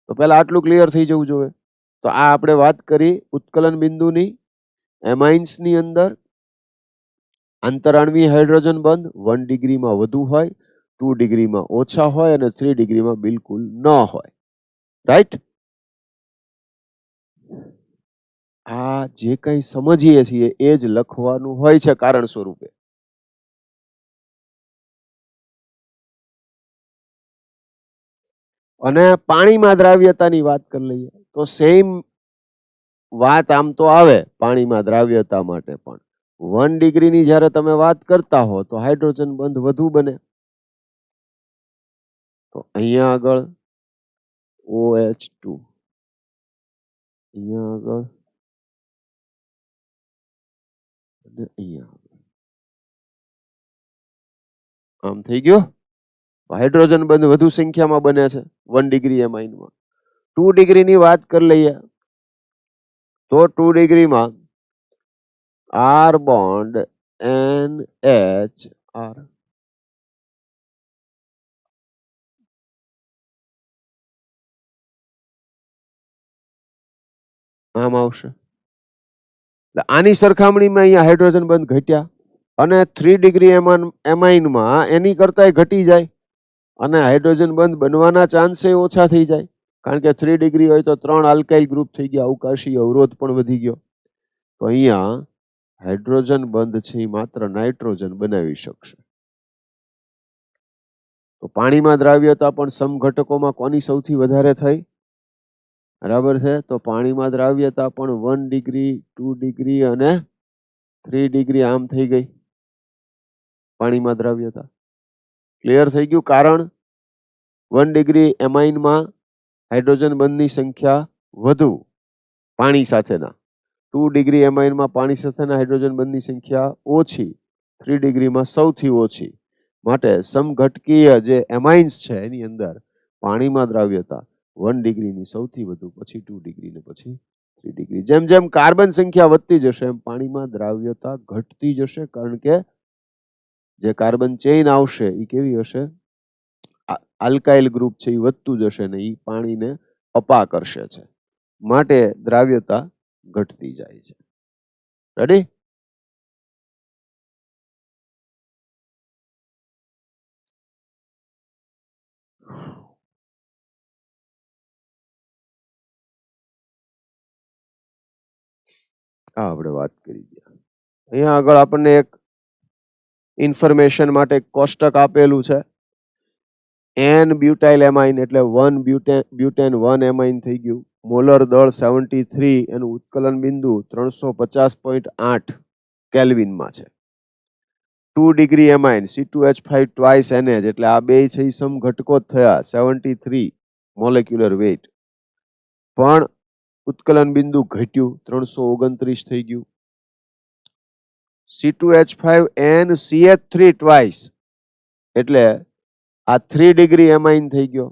S1: તો પહેલા આટલું ક્લિયર થઈ જવું જોઈએ. તો આ આપણે વાત કરી ઉત્કલન બિંદુની. એમાઇન્સની અંદર આંતરાણવીય હાઇડ્રોજન બંધ 1 ડિગ્રીમાં વધુ હોય, 2 ડિગ્રીમાં ઓછા હોય, અને 3 ડિગ્રીમાં બિલકુલ ન હોય. રાઈટ? આ જે કંઈ સમજીએ છીએ એ જ લખવાનું હોય છે કારણ સ્વરૂપે. અને પાણીમાં દ્રાવ્યતાની વાત કરી લઈએ તો સેમ વાત આમ તો આવે પાણીમાં દ્રાવ્યતા માટે પણ, 1 ડિગ્રીની જ્યારે તમે વાત કરતા હો તો હાઇડ્રોજન બંધ વધુ બને. તો અહીંયા આગળ OH2, અહીંયા આગળ અને અહીંયા આગળ. આમ થઈ ગયો. હાઇડ્રોજન બંધ વધુ સંખ્યામાં બને છે 1 ડિગ્રી એમાઇનમાં. 2 ડિગ્રીની વાત કરી લઈએ તો 2 ડિગ્રીમાં R બોન્ડ NHR, આમ આવશે. એટલે આની સરખામણીમાં અહીંયા હાઇડ્રોજન બંધ ઘટ્યા અને 3 ડિગ્રી એમાઇનમાં એની કરતાંય ઘટી જાય અને હાઇડ્રોજન બંધ બનવાના ચાન્સ ઓછા થઈ જાય, કારણ કે 3 ડિગ્રી હોય તો 3 આલ્કાઇલ ગ્રુપ થઈ ગયા, અવકાશી અવરોધ પણ વધી ગયો. તો અહીંયા હાઇડ્રોજન બંધ છે એ માત્ર નાઇટ્રોજન બનાવી શકશે. તો પાણીમાં દ્રાવ્યતા પણ સમઘટકોમાં કોની સૌથી વધારે થઈ? બરાબર છે. તો પાણીમાં દ્રાવ્યતા પણ 1 ડિગ્રી, 2 ડિગ્રી અને 3 ડિગ્રી આમ થઈ ગઈ પાણીમાં દ્રાવ્યતા. ક્લિયર થઈ ગયું? કારણ 1 ડિગ્રી એમાઇનમાં હાઇડ્રોજન બંધની સંખ્યા વધુ પાણી સાથેના, 2 ડિગ્રી એમાઇનમાં પાણી સાથેના હાઇડ્રોજન બંધની સંખ્યા ઓછી, 3 ડિગ્રીમાં સૌથી ઓછી. માટે સમઘટકીય જે એમાઇન્સ છે એની અંદર પાણીમાં દ્રાવ્યતા 1 ડિગ્રીની સૌથી વધુ, પછી 2 ડિગ્રી ને પછી 3 ડિગ્રી. જેમ જેમ કાર્બન સંખ્યા વધતી જશે એમ પાણીમાં દ્રાવ્યતા ઘટતી જશે, કારણ કે જે કાર્બન ચેઇન આવશે એ કેવી હશે? આલ્કાઇલ ગ્રુપ છે એ વધતું જશે ને એ પાણીને અપા કરશે છે, માટે દ્રાવ્યતા ઘટતી જાય છે. રેડી? આપણે વાત કરી ગયા. અહીંયા આગળ આપણને એક ઇન્ફોર્મેશન માટે કોષ્ટક આપેલું છે. N બ્યુટાઇલ એમાઇન એટલે 1 બ્યુટેન 1 એમાઇન થઈ ગયું. મોલર દળ 73, એનું ઉત્કલન બિંદુ 350.8 કેલ્વિનમાં છે. 2 degree amine C2H5 twice NH એટલે આ બે છે એ સમઘટકો જ થયા, 73 મોલેક્યુલર વેઇટ. પણ ઉત્કલન બિંદુ ઘટ્યું, 329 થઈ ગયું. C2H5NCH3 ટ્વાઇસ એટલે આ 3 ડિગ્રી એમાઇન થઈ ગયો.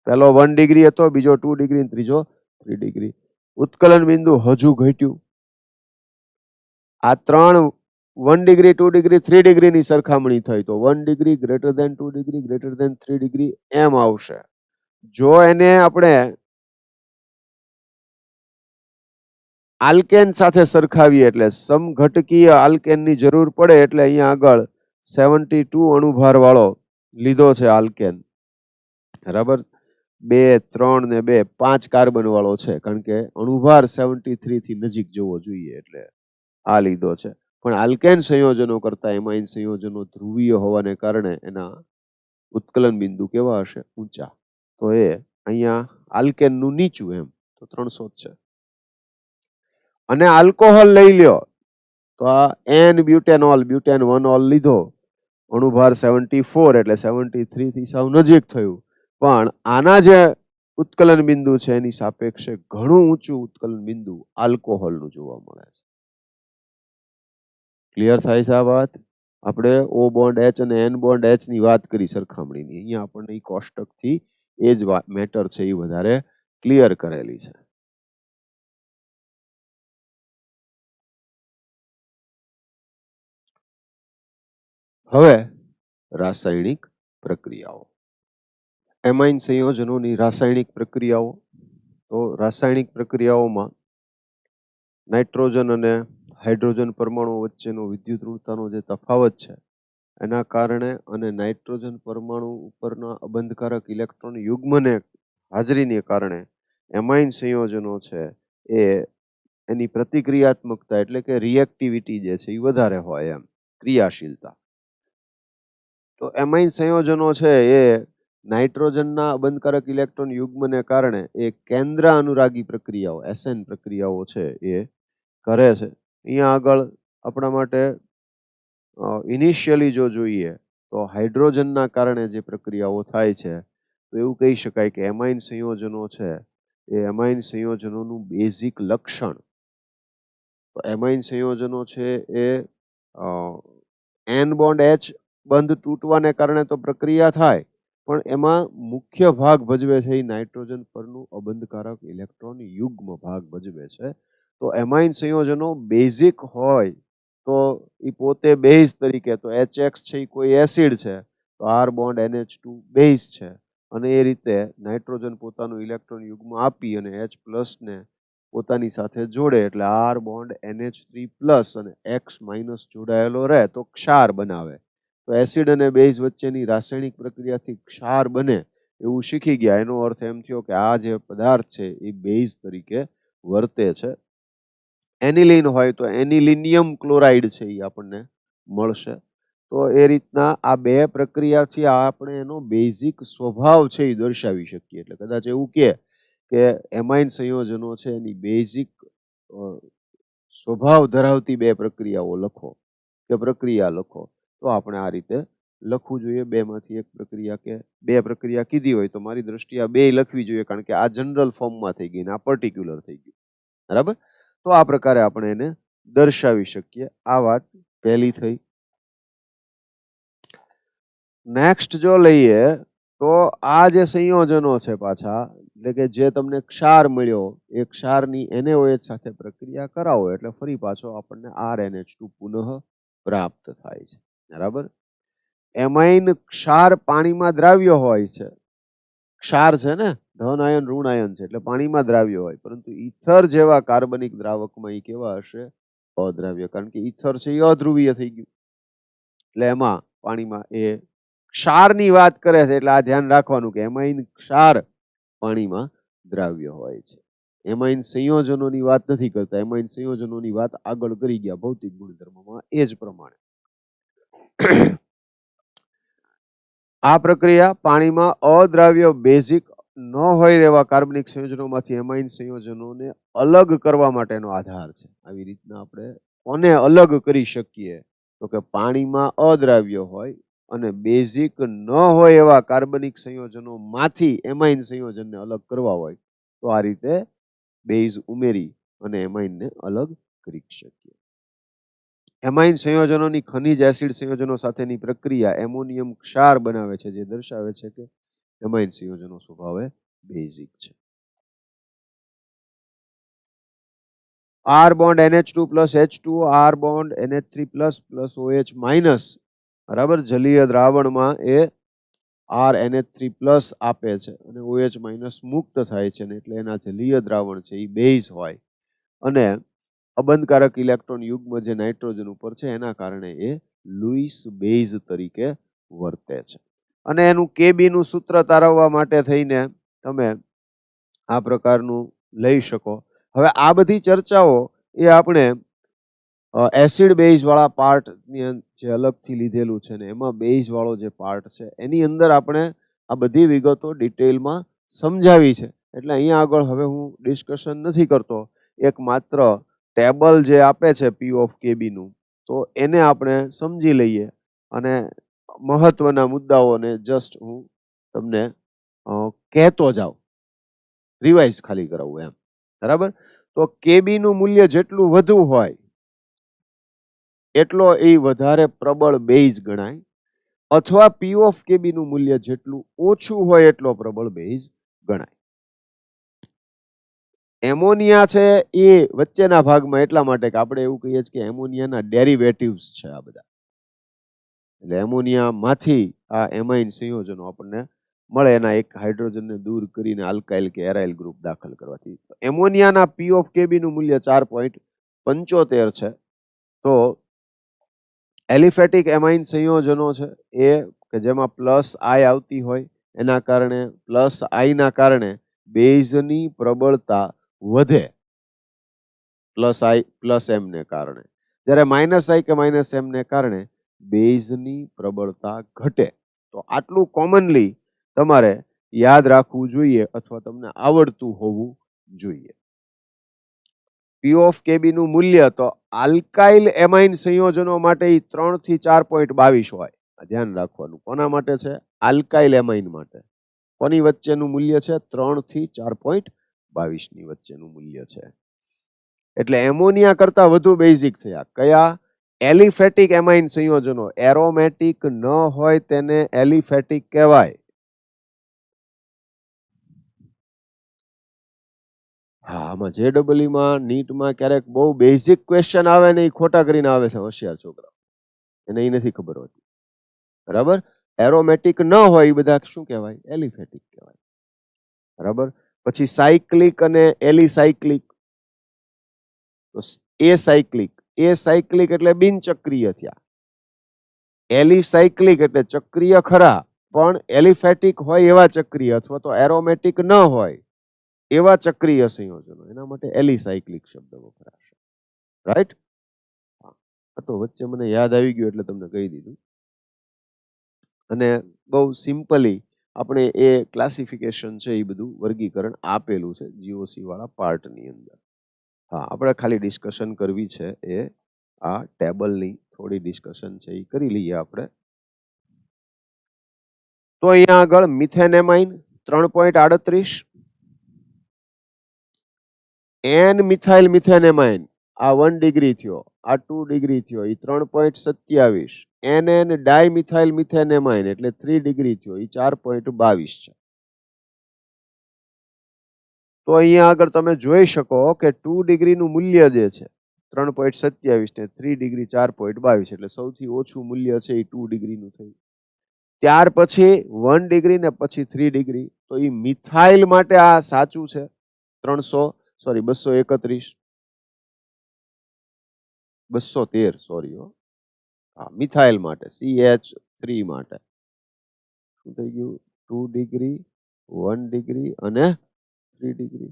S1: પહેલો 1 ડિગ્રી હતો, બીજો 2 ડિગ્રી, ત્રીજો 3 ડિગ્રી. ઉત્કલન બિંદુ હજુ ઘટ્યું. આ ત્રણ 1 ડિગ્રી, 2 ડિગ્રી, 3 ડિગ્રીની સરખામણી થઈ તો 1 degree greater than 2 degree greater than 3 degree એમ આવશે. જો એને આપણે આલ્કેન સાથે સરખાવીએ એટલે સમઘટકીય આલ્કેનની જરૂર પડે, એટલે અહીંયા આગળ 72 અણુભાર વાળો લીધો છે આલ્કેન. બરાબર? 2, 3 ને 2, 5 કાર્બન વાળો છે, કારણ કે અણુભાર 73 થી નજીક જવો જોઈએ એટલે આ લીધો છે. પણ આલ્કેન સંયોજનો કરતા એમાઇન સંયોજનો ધ્રુવીય હોવાને કારણે એના ઉત્કલન બિંદુ કેવા હશે? ઊંચા. તો એ અહીંયા આલ્કેનનું નીચું, એમ તો 300 જ છે. અને આલ્કોહોલ લઈ લ્યો તો આ N બ્યુટેનોલ, બ્યુટેન 1 ઓલ લીધો, અણુભાર 74 એટલે 73 થી સાવ નજીક થયું. પણ આના જે ઉત્કલન બિંદુ છે એની સાપેક્ષે ઘણું ઊંચું ઉત્કલન બિંદુ આલ્કોહોલનું જોવા મળે છે. ક્લિયર થાય છે આ વાત? આપણે O બોન્ડ H અને N બોન્ડ H ની વાત કરી સરખામણીની. અહીંયા આપણને એ કોષ્ટકથી એ જ મેટર છે એ વધારે ક્લિયર કરેલી છે. હવે રાસાયણિક પ્રક્રિયાઓ, એમાઇન સંયોજનોની રાસાયણિક પ્રક્રિયાઓ. તો રાસાયણિક પ્રક્રિયાઓમાં નાઇટ્રોજન અને હાઇડ્રોજન પરમાણુ વચ્ચેનો વિદ્યુત ઋણતાનો જે તફાવત છે એના કારણે અને નાઇટ્રોજન પરમાણુ ઉપરના અબંધકારક ઇલેક્ટ્રોન યુગ્મને હાજરીને કારણે એમાઇન સંયોજનો છે એ એની પ્રતિક્રિયાત્મકતા એટલે કે રિએક્ટિવિટી જે છે એ વધારે હોય, એમ ક્રિયાશીલતા. તો એમાઇન સંયોજનો છે એ નાઇટ્રોજનના અબંધકારક ઇલેક્ટ્રોન યુગ્મને કારણે એ કેન્દ્ર અનુરાગી પ્રક્રિયાઓ SN પ્રક્રિયાઓ છે એ કરે છે. અહીંયા આગળ આપણા માટે ઇનિશિયલી જો જોઈએ તો હાઇડ્રોજનના કારણે જે પ્રક્રિયાઓ થાય છે તો એવું કહી શકાય કે એમાઇન સંયોજનો છે એ એમાઇન સંયોજનોનું બેઝિક લક્ષણ. તો એમાઇન સંયોજનો છે એ એન બોન્ડ એચ બંધ તૂટવાને કારણે તો પ્રક્રિયા થાય, પણ એમાં મુખ્ય ભાગ ભજવે છે એ નાઇટ્રોજન પરનું અબંધકારક ઇલેક્ટ્રોન યુગ્મ ભાગ ભજવે છે. તો એમાઇન સંયોજનો બેઝિક હોય તો એ પોતે બેઝ તરીકે, તો HX છે એ કોઈ એસિડ છે તો R બોન્ડ NH2 બેઝ છે, અને એ રીતે નાઇટ્રોજન પોતાનું ઇલેક્ટ્રોન યુગ્મ આપી અને H+ ને પોતાની સાથે જોડે એટલે R બોન્ડ NH3+ અને X- જોડાયેલો રહે તો ક્ષાર બનાવે. તો એસિડ અને બેઝ વચ્ચેની રાસાયણિક પ્રક્રિયાથી ક્ષાર બને એવું શીખી ગયા. એનો અર્થ એમ થયો કે આ જે પદાર્થ છે એ બેઝ તરીકે વર્તે છે. એનિલિન હોય તો એનિલિનિયમ ક્લોરાઇડ છે એ આપણને મળશે. તો એ રીતના આ બે પ્રક્રિયાથી આપણે એનો બેઝિક સ્વભાવ છે એ દર્શાવી શકીએ. એટલે કદાચ એવું કે એમાઇન સંયોજનો છે એની બેઝિક સ્વભાવ ધરાવતી બે પ્રક્રિયાઓ લખો કે પ્રક્રિયા લખો તો આપણે આ રીતે લખવું જોઈએ. બેમાંથી એક પ્રક્રિયા કે બે પ્રક્રિયા કીધી હોય તો મારી દ્રષ્ટિએ આ બે લખવી જોઈએ, કારણ કે આ જનરલ ફોર્મમાં થઈ ગઈ ને આ પર્ટિક્યુલર થઈ ગયું. બરાબર? તો આ પ્રકારે આપણે એને દર્શાવી શકીએ. આ વાત પહેલી થઈ. નેક્સ્ટ જો લઈએ તો આ જે સંયોજનો છે પાછા, એટલે કે જે તમને ક્ષાર મળ્યો એ ક્ષારની NaOH સાથે પ્રક્રિયા કરાવો એટલે ફરી પાછો આપણને RNH2 પુનઃ પ્રાપ્ત થાય છે. બરાબર? એમાઇન ક્ષાર પાણીમાં દ્રાવ્ય હોય છે. ક્ષાર છે ને, ધન આયન ઋણ આયન છે એટલે પાણીમાં દ્રાવ્ય હોય, પરંતુ ઈથર જેવા કાર્બનિક દ્રાવકમાં એ કેવા હશે? અદ્રાવ્ય, કારણ કે ઈથર છે એ અધ્રુવીય થઈ ગયું. એટલે એમાં પાણીમાં એ ક્ષારની વાત કરે છે એટલે આ ધ્યાન રાખવાનું કે એમાઇન ક્ષાર પાણીમાં દ્રાવ્ય હોય છે. એમાઇન સંયોજનોની વાત નથી કરતા. એમાઇન સંયોજનોની વાત આગળ કરી ગયા ભૌતિક ગુણધર્મમાં એ જ પ્રમાણે. આ પ્રક્રિયા પાણીમાં અદ્રાવ્ય બેઝિક ન હોય એવા કાર્બનિક સંયોજનોમાંથી એમાઇન સંયોજનોને અલગ કરવા માટેનો આધાર છે. આવી રીતના આપણે કોને અલગ કરી શકીએ? તો કે પાણીમાં અદ્રાવ્ય હોય અને બેઝિક ન હોય એવા કાર્બનિક સંયોજનોમાંથી એમાઇન સંયોજનને અલગ કરવા હોય તો આ રીતે બેઝ ઉમેરી અને એમાઇનને અલગ કરી શકીએ. એમાઇન સંયોજનોની ખનિજ એસિડ સંયોજનો સાથેની પ્રક્રિયા એમોનિયમ ક્ષાર બનાવે છે, જે દર્શાવે છે કે એમાઇન સંયોજનો સ્વભાવે બેઝિક છે. R bond NH2 + H2O, R bond NH3+ + OH-, બરાબર, જલીય દ્રાવણમાં એ RNH3+ આપે છે અને OH- મુક્ત થાય છે ને એટલે એના જલીય દ્રાવણ છે એ બેઝ હોય, અને અબંધકારક ઇલેક્ટ્રોન યુગ્મ જે નાઇટ્રોજન ઉપર છે એના કારણે એ લુઈસ બેઝ તરીકે વર્તે છે. અને એનું Kb નું સૂત્ર તારવવા માટે થઈને તમે આ પ્રકારનું લઈ શકો. હવે આ બધી ચર્ચાઓ એ આપણે એસિડ બેઝ વાળા પાર્ટ ની જે અલગથી લીધેલું છે ને એમાં બેઝ વાળો જે પાર્ટ છે એની અંદર આપણે આ બધી વિગતો ડિટેલમાં સમજાવી છે. એટલે અહીંયા આગળ હવે હું ડિસ્કશન નથી કરતો. એક માત્ર ટેબલ જે આપે છે P of Kb નું, તો એને આપણે સમજી લઈએ અને મહત્વના મુદ્દાઓને જસ્ટ હું તમને કહેતો જાઉં, રિવાઇઝ ખાલી કરાવું એમ. બરાબર? તો Kb નું મૂલ્ય જેટલું વધુ હોય એટલો એ વધારે પ્રબળ બેઝ ગણાય, અથવા P of Kb નું મૂલ્ય જેટલું ઓછું હોય એટલો પ્રબળ બેઝ ગણાય. એમોનિયા છે એ વચ્ચેના ભાગમાં એટલા માટે કે આપણે એવું કહીએ છીએ કે એમોનિયાના ડેરિવેટિવ્સ છે આ બધા. એટલે એમોનિયામાંથી આ એમાઇન સંયોજનો આપણને મળે, એના એક હાઇડ્રોજનને દૂર કરીને આલ્કાઇલ કે એરાઇલ ગ્રુપ દાખલ કરવાથી. એમોનિયાના P of Kb નું મૂલ્ય 4.75 છે. તો એલિફેટિક એમાઇન સંયોજનો છે એ કે જેમાં +I આવતી હોય એના કારણે +I ના કારણે બેઝની પ્રબળતા વધે, +I+M ને કારણે, જ્યારે -I કે -M ને કારણે બેઝની પ્રબળતા ઘટે. તો આટલું કોમનલી તમારે યાદ રાખવું જોઈએ અથવા તમને આવડતું હોવું જોઈએ. પી ઓફ કેબી નું મૂલ્ય તો આલ્કાઇલ એમાઇન સંયોજનો માટે 3 થી 4.22 હોય. ધ્યાન રાખવાનું. કોના માટે છે? આલ્કાઇલ એમાઇન માટે. કોની વચ્ચેનું મૂલ્ય છે? 3 થી 4.22 ની વચ્ચેનું મૂલ્ય છે. એટલે એમોનિયા કરતા વધુ બેઝિક છે. આ કયા? એલિફેટિક એમાઇન સંયોજનો. એરોમેટિક ન હોય તેને એલિફેટિક કહેવાય. હા, આમાં JEE માં નીટમાં ક્યારેક બહુ બેઝિક ક્વેશ્ચન આવે ને એ ખોટા કરીને આવે છે હોશિયાર છોકરા. એને એ નથી ખબર હોતી. બરાબર? એરોમેટિક ન હોય એ બધા શું કહેવાય? એલિફેટિક કહેવાય. બરાબર? પછી સાયક્લિક અને એલિસાયક્લિક. તો એ સાયક્લિક એટલે બિનચક્રીય થયા. એલિસાયક્લિક એટલે ચક્રીય ખરા પણ એલિફેટિક હોય એવા ચક્રીય અથવા તો એરોમેટિક ન હોય એવા ચક્રીય સંયોજનો. એના માટે એલિસાયક્લિક શબ્દ વપરાશે. રાઈટ? તો વચ્ચે મને યાદ આવી ગયું એટલે તમને કહી દીધું. અને બહુ સિમ્પલી આપણે એ ક્લાસિફિકેશન છે એ બધું વર્ગીકરણ આપેલું છે GOC વાળા પાર્ટની અંદર. હા, આપણે ખાલી ડિસ્કશન કરવી છે એ આ ટેબલની થોડી ડિસ્કશન છે એ કરી લઈએ આપણે. તો અહીંયા આગળ મિથેનેમાઇન 3.38, એન મિથાઇલ મિથેનેમાઇન આ 1 ડિગ્રી થયો, આ 2 ડિગ્રી થયો, એ 3.27. NN ડાયમિથાઇલ મિથેનેમાઇન એટલે 3 ડિગ્રી થયો, એ 4.22 છે. તો અહીંયા આગળ તમે જોઈ શકો કે 2 ડિગ્રીનું મૂલ્ય જે છે 3.27 ને 3 ડિગ્રી 4.22 એટલે સૌથી ઓછું મૂલ્ય છે એ 2 ડિગ્રીનું થયું. ત્યાર પછી 1 ડિગ્રી ને પછી 3 ડિગ્રી. તો એ મિથાઇલ માટે આ સાચું છે. 231 213 સોરી. હા, મિથાઇલ માટે CH3 માટે શું થઈ ગયું? 2 ડિગ્રી 1 ડિગ્રી અને 3 ડિગ્રી.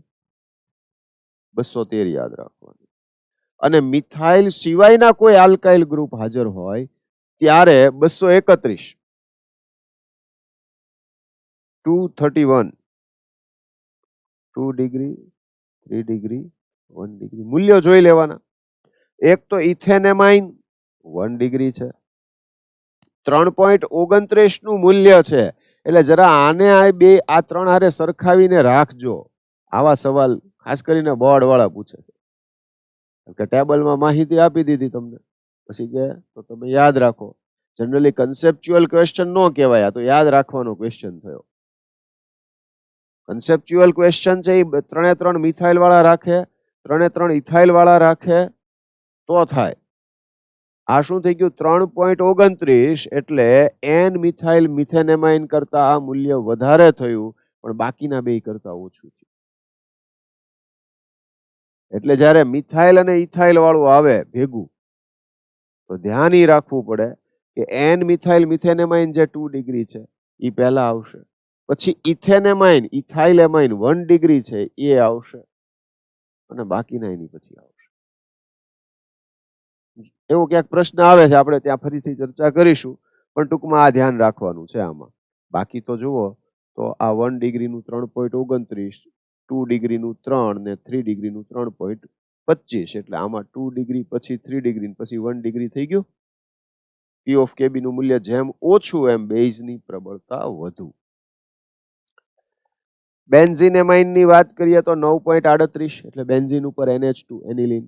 S1: 213 યાદ રાખવાનું. અને મિથાઇલ સિવાયના કોઈ આલ્કાઇલ ગ્રુપ હાજર હોય ત્યારે 231 231 2 ડિગ્રી 3 ડિગ્રી 1 ડિગ્રી મૂલ્યો જોઈ લેવાના. એક તો ઇથેનેમાઇન 1 ડિગ્રી છે, 3.29 નું મૂલ્ય છે. એટલે જરા આને આ ત્રણ હારે સરખાવીને રાખજો. આવા સવાલ ખાસ કરીને બોર્ડ વાળા પૂછે કે ટેબલમાં માહિતી આપી દીધી તમને પછી કે તો તમે યાદ રાખો. જનરલી કન્સેપ્ચ્યુઅલ ક્વેશ્ચન નો કહેવાય, આ તો યાદ રાખવાનો ક્વેશ્ચન થયો. કન્સેપ્ચ્યુઅલ ક્વેશ્ચન છે એ 3 મિથાઇલ વાળા રાખે, 3 ઇથાઇલ વાળા રાખે તો થાય. આ શું થઈ ગયું? 3.29 એટલે એન મિથાઇલ મિથેનેમાઇન કરતા આ મૂલ્ય વધારે થયું પણ બાકીના બે કરતા ઓછું થયું. એટલે જ્યારે મિથાઇલ અને ઇથાઇલ વાળું આવે ભેગું તો ધ્યાન ઈ રાખવું પડે કે એન મિથાઇલ મિથેનેમાઇન જે 2 ડિગ્રી છે એ પહેલા આવશે, પછી ઇથેનેમાઇન ઇથાઇલ એમાઇન 1 ડિગ્રી છે એ આવશે અને બાકીના એની પછી આવશે. એવો ક્યાંક પ્રશ્ન આવે છે, આપણે ત્યાં ફરીથી ચર્ચા કરીશું, પણ ટૂંકમાં આ ધ્યાન રાખવાનું છે આમાં. બાકી તો જુઓ તો આ 1 ડિગ્રીનું 3.29, 2 ડિગ્રીનું 3 ને 3 ડિગ્રીનું 3.25 એટલે આમાં 2 ડિગ્રી પછી 3 ડિગ્રી પછી 1 ડિગ્રી થઈ ગયું. પી ઓફ કેબી નું મૂલ્ય જેમ ઓછું એમ બેઝની પ્રબળતા વધુ. બેન્ઝીન એમાઇન ની વાત કરીએ તો 9.38 એટલે બેન્ઝીન ઉપર NH2 એનિલિન.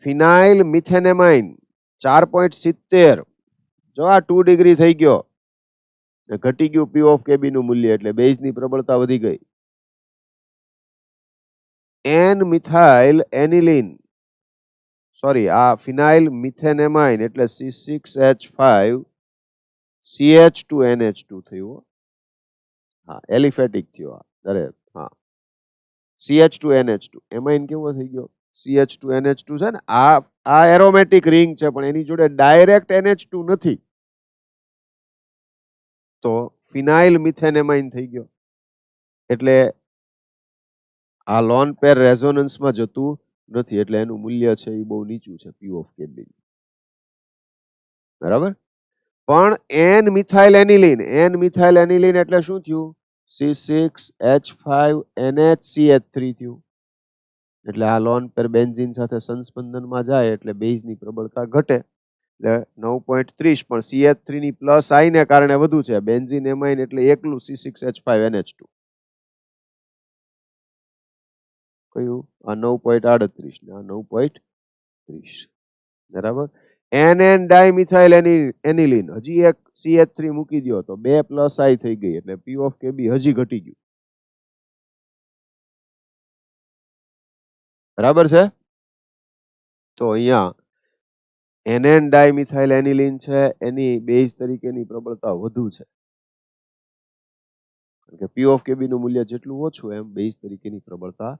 S1: ફિનાઇલ મિથેનેમાઇન 4.70 જો આ 2 ડિગ્રી થઈ ગયો, ઘટી ગયું પી ઓફ કેબી નું મૂલ્ય એટલે બેઝની પ્રબળતા વધી ગઈ. એન મિથાઇલ એનિલિન સોરી આ ફિનાઇલ મિથેનેમાઇન એટલે C6H5 CH2NH2 થયું. હા, એલિફેટિક થયો. અરે હા, CH2NH2 એમાઇન કેવો થઈ ગયો? CH2NH2 છે ને, આ એરોમેટિક રિંગ છે પણ એની જોડે ડાયરેક્ટ NH2 નથી તો ફિનાઇલ મિથેનેમાઇન થઈ ગયો. એટલે આ લોન પેર રેઝોનન્સમાં જતું નથી એટલે એનું મૂલ્ય છે એ બહુ નીચું છે પી ઓફ કેબી. બરાબર? પણ એન મિથાઇલ એનિલિન એટલે શું થયું? C6H5NH CH3 થયું. એટલે આ લોન પેર બેન્ઝીન સાથે સંસ્પંદનમાં જાય એટલે બેઝની પ્રબળતા ઘટે. એટલે 9.30 પણ CH3 ની પ્લસ આઈ ને કારણે વધુ છે. બેન્ઝીન એમાઇન એટલે એકલું C6H5NH2. કયું? આ 9.38 ને આ 9.30. બરાબર. NN ડાયમિથાઇલ એનિલિન હજી એક CH3 મૂકી દો તો 2 પ્લસ આઈ થઈ ગઈ એટલે P ઓફ KB હજી ઘટી ગયું. બરાબર છે. તો અહીંયા NN ડાયમિથાઇલ એનિલિન છે એની બેઝ તરીકેની પ્રબળતા વધુ છે. કારણ કે P ઓફ KB નું મૂલ્ય જેટલું ઓછું એમ બેઝ તરીકેની પ્રબળતા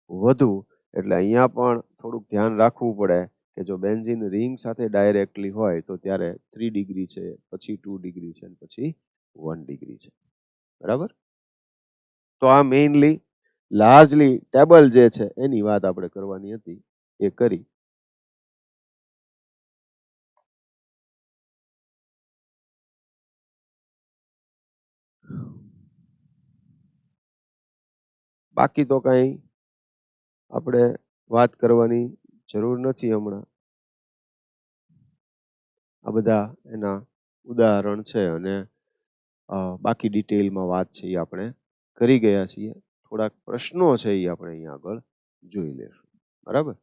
S1: વધુ. એટલે અહીંયા પણ થોડુંક ધ્યાન રાખવું પડે કે જો બેન્ઝીન રિંગ સાથે ડાયરેક્ટલી હોય તો ત્યારે 3 ડિગ્રી છે, પછી 2 ડિગ્રી છે, પછી 1 ડિગ્રી છે. બરાબર. તો આ મેઇનલી લાર્જલી ટેબલ જે છે એની વાત આપણે કરવાની હતી એ કરી. બાકી તો કઈ આપણે વાત કરવાની જરૂર નથી હમણાં. આ બધા એના ઉદાહરણ છે અને બાકી ડિટેલમાં વાત છે એ આપણે કરી ગયા છીએ. થોડાક પ્રશ્નો છે એ આપણે અહીંયા આગળ જોઈ લેશું. બરાબર.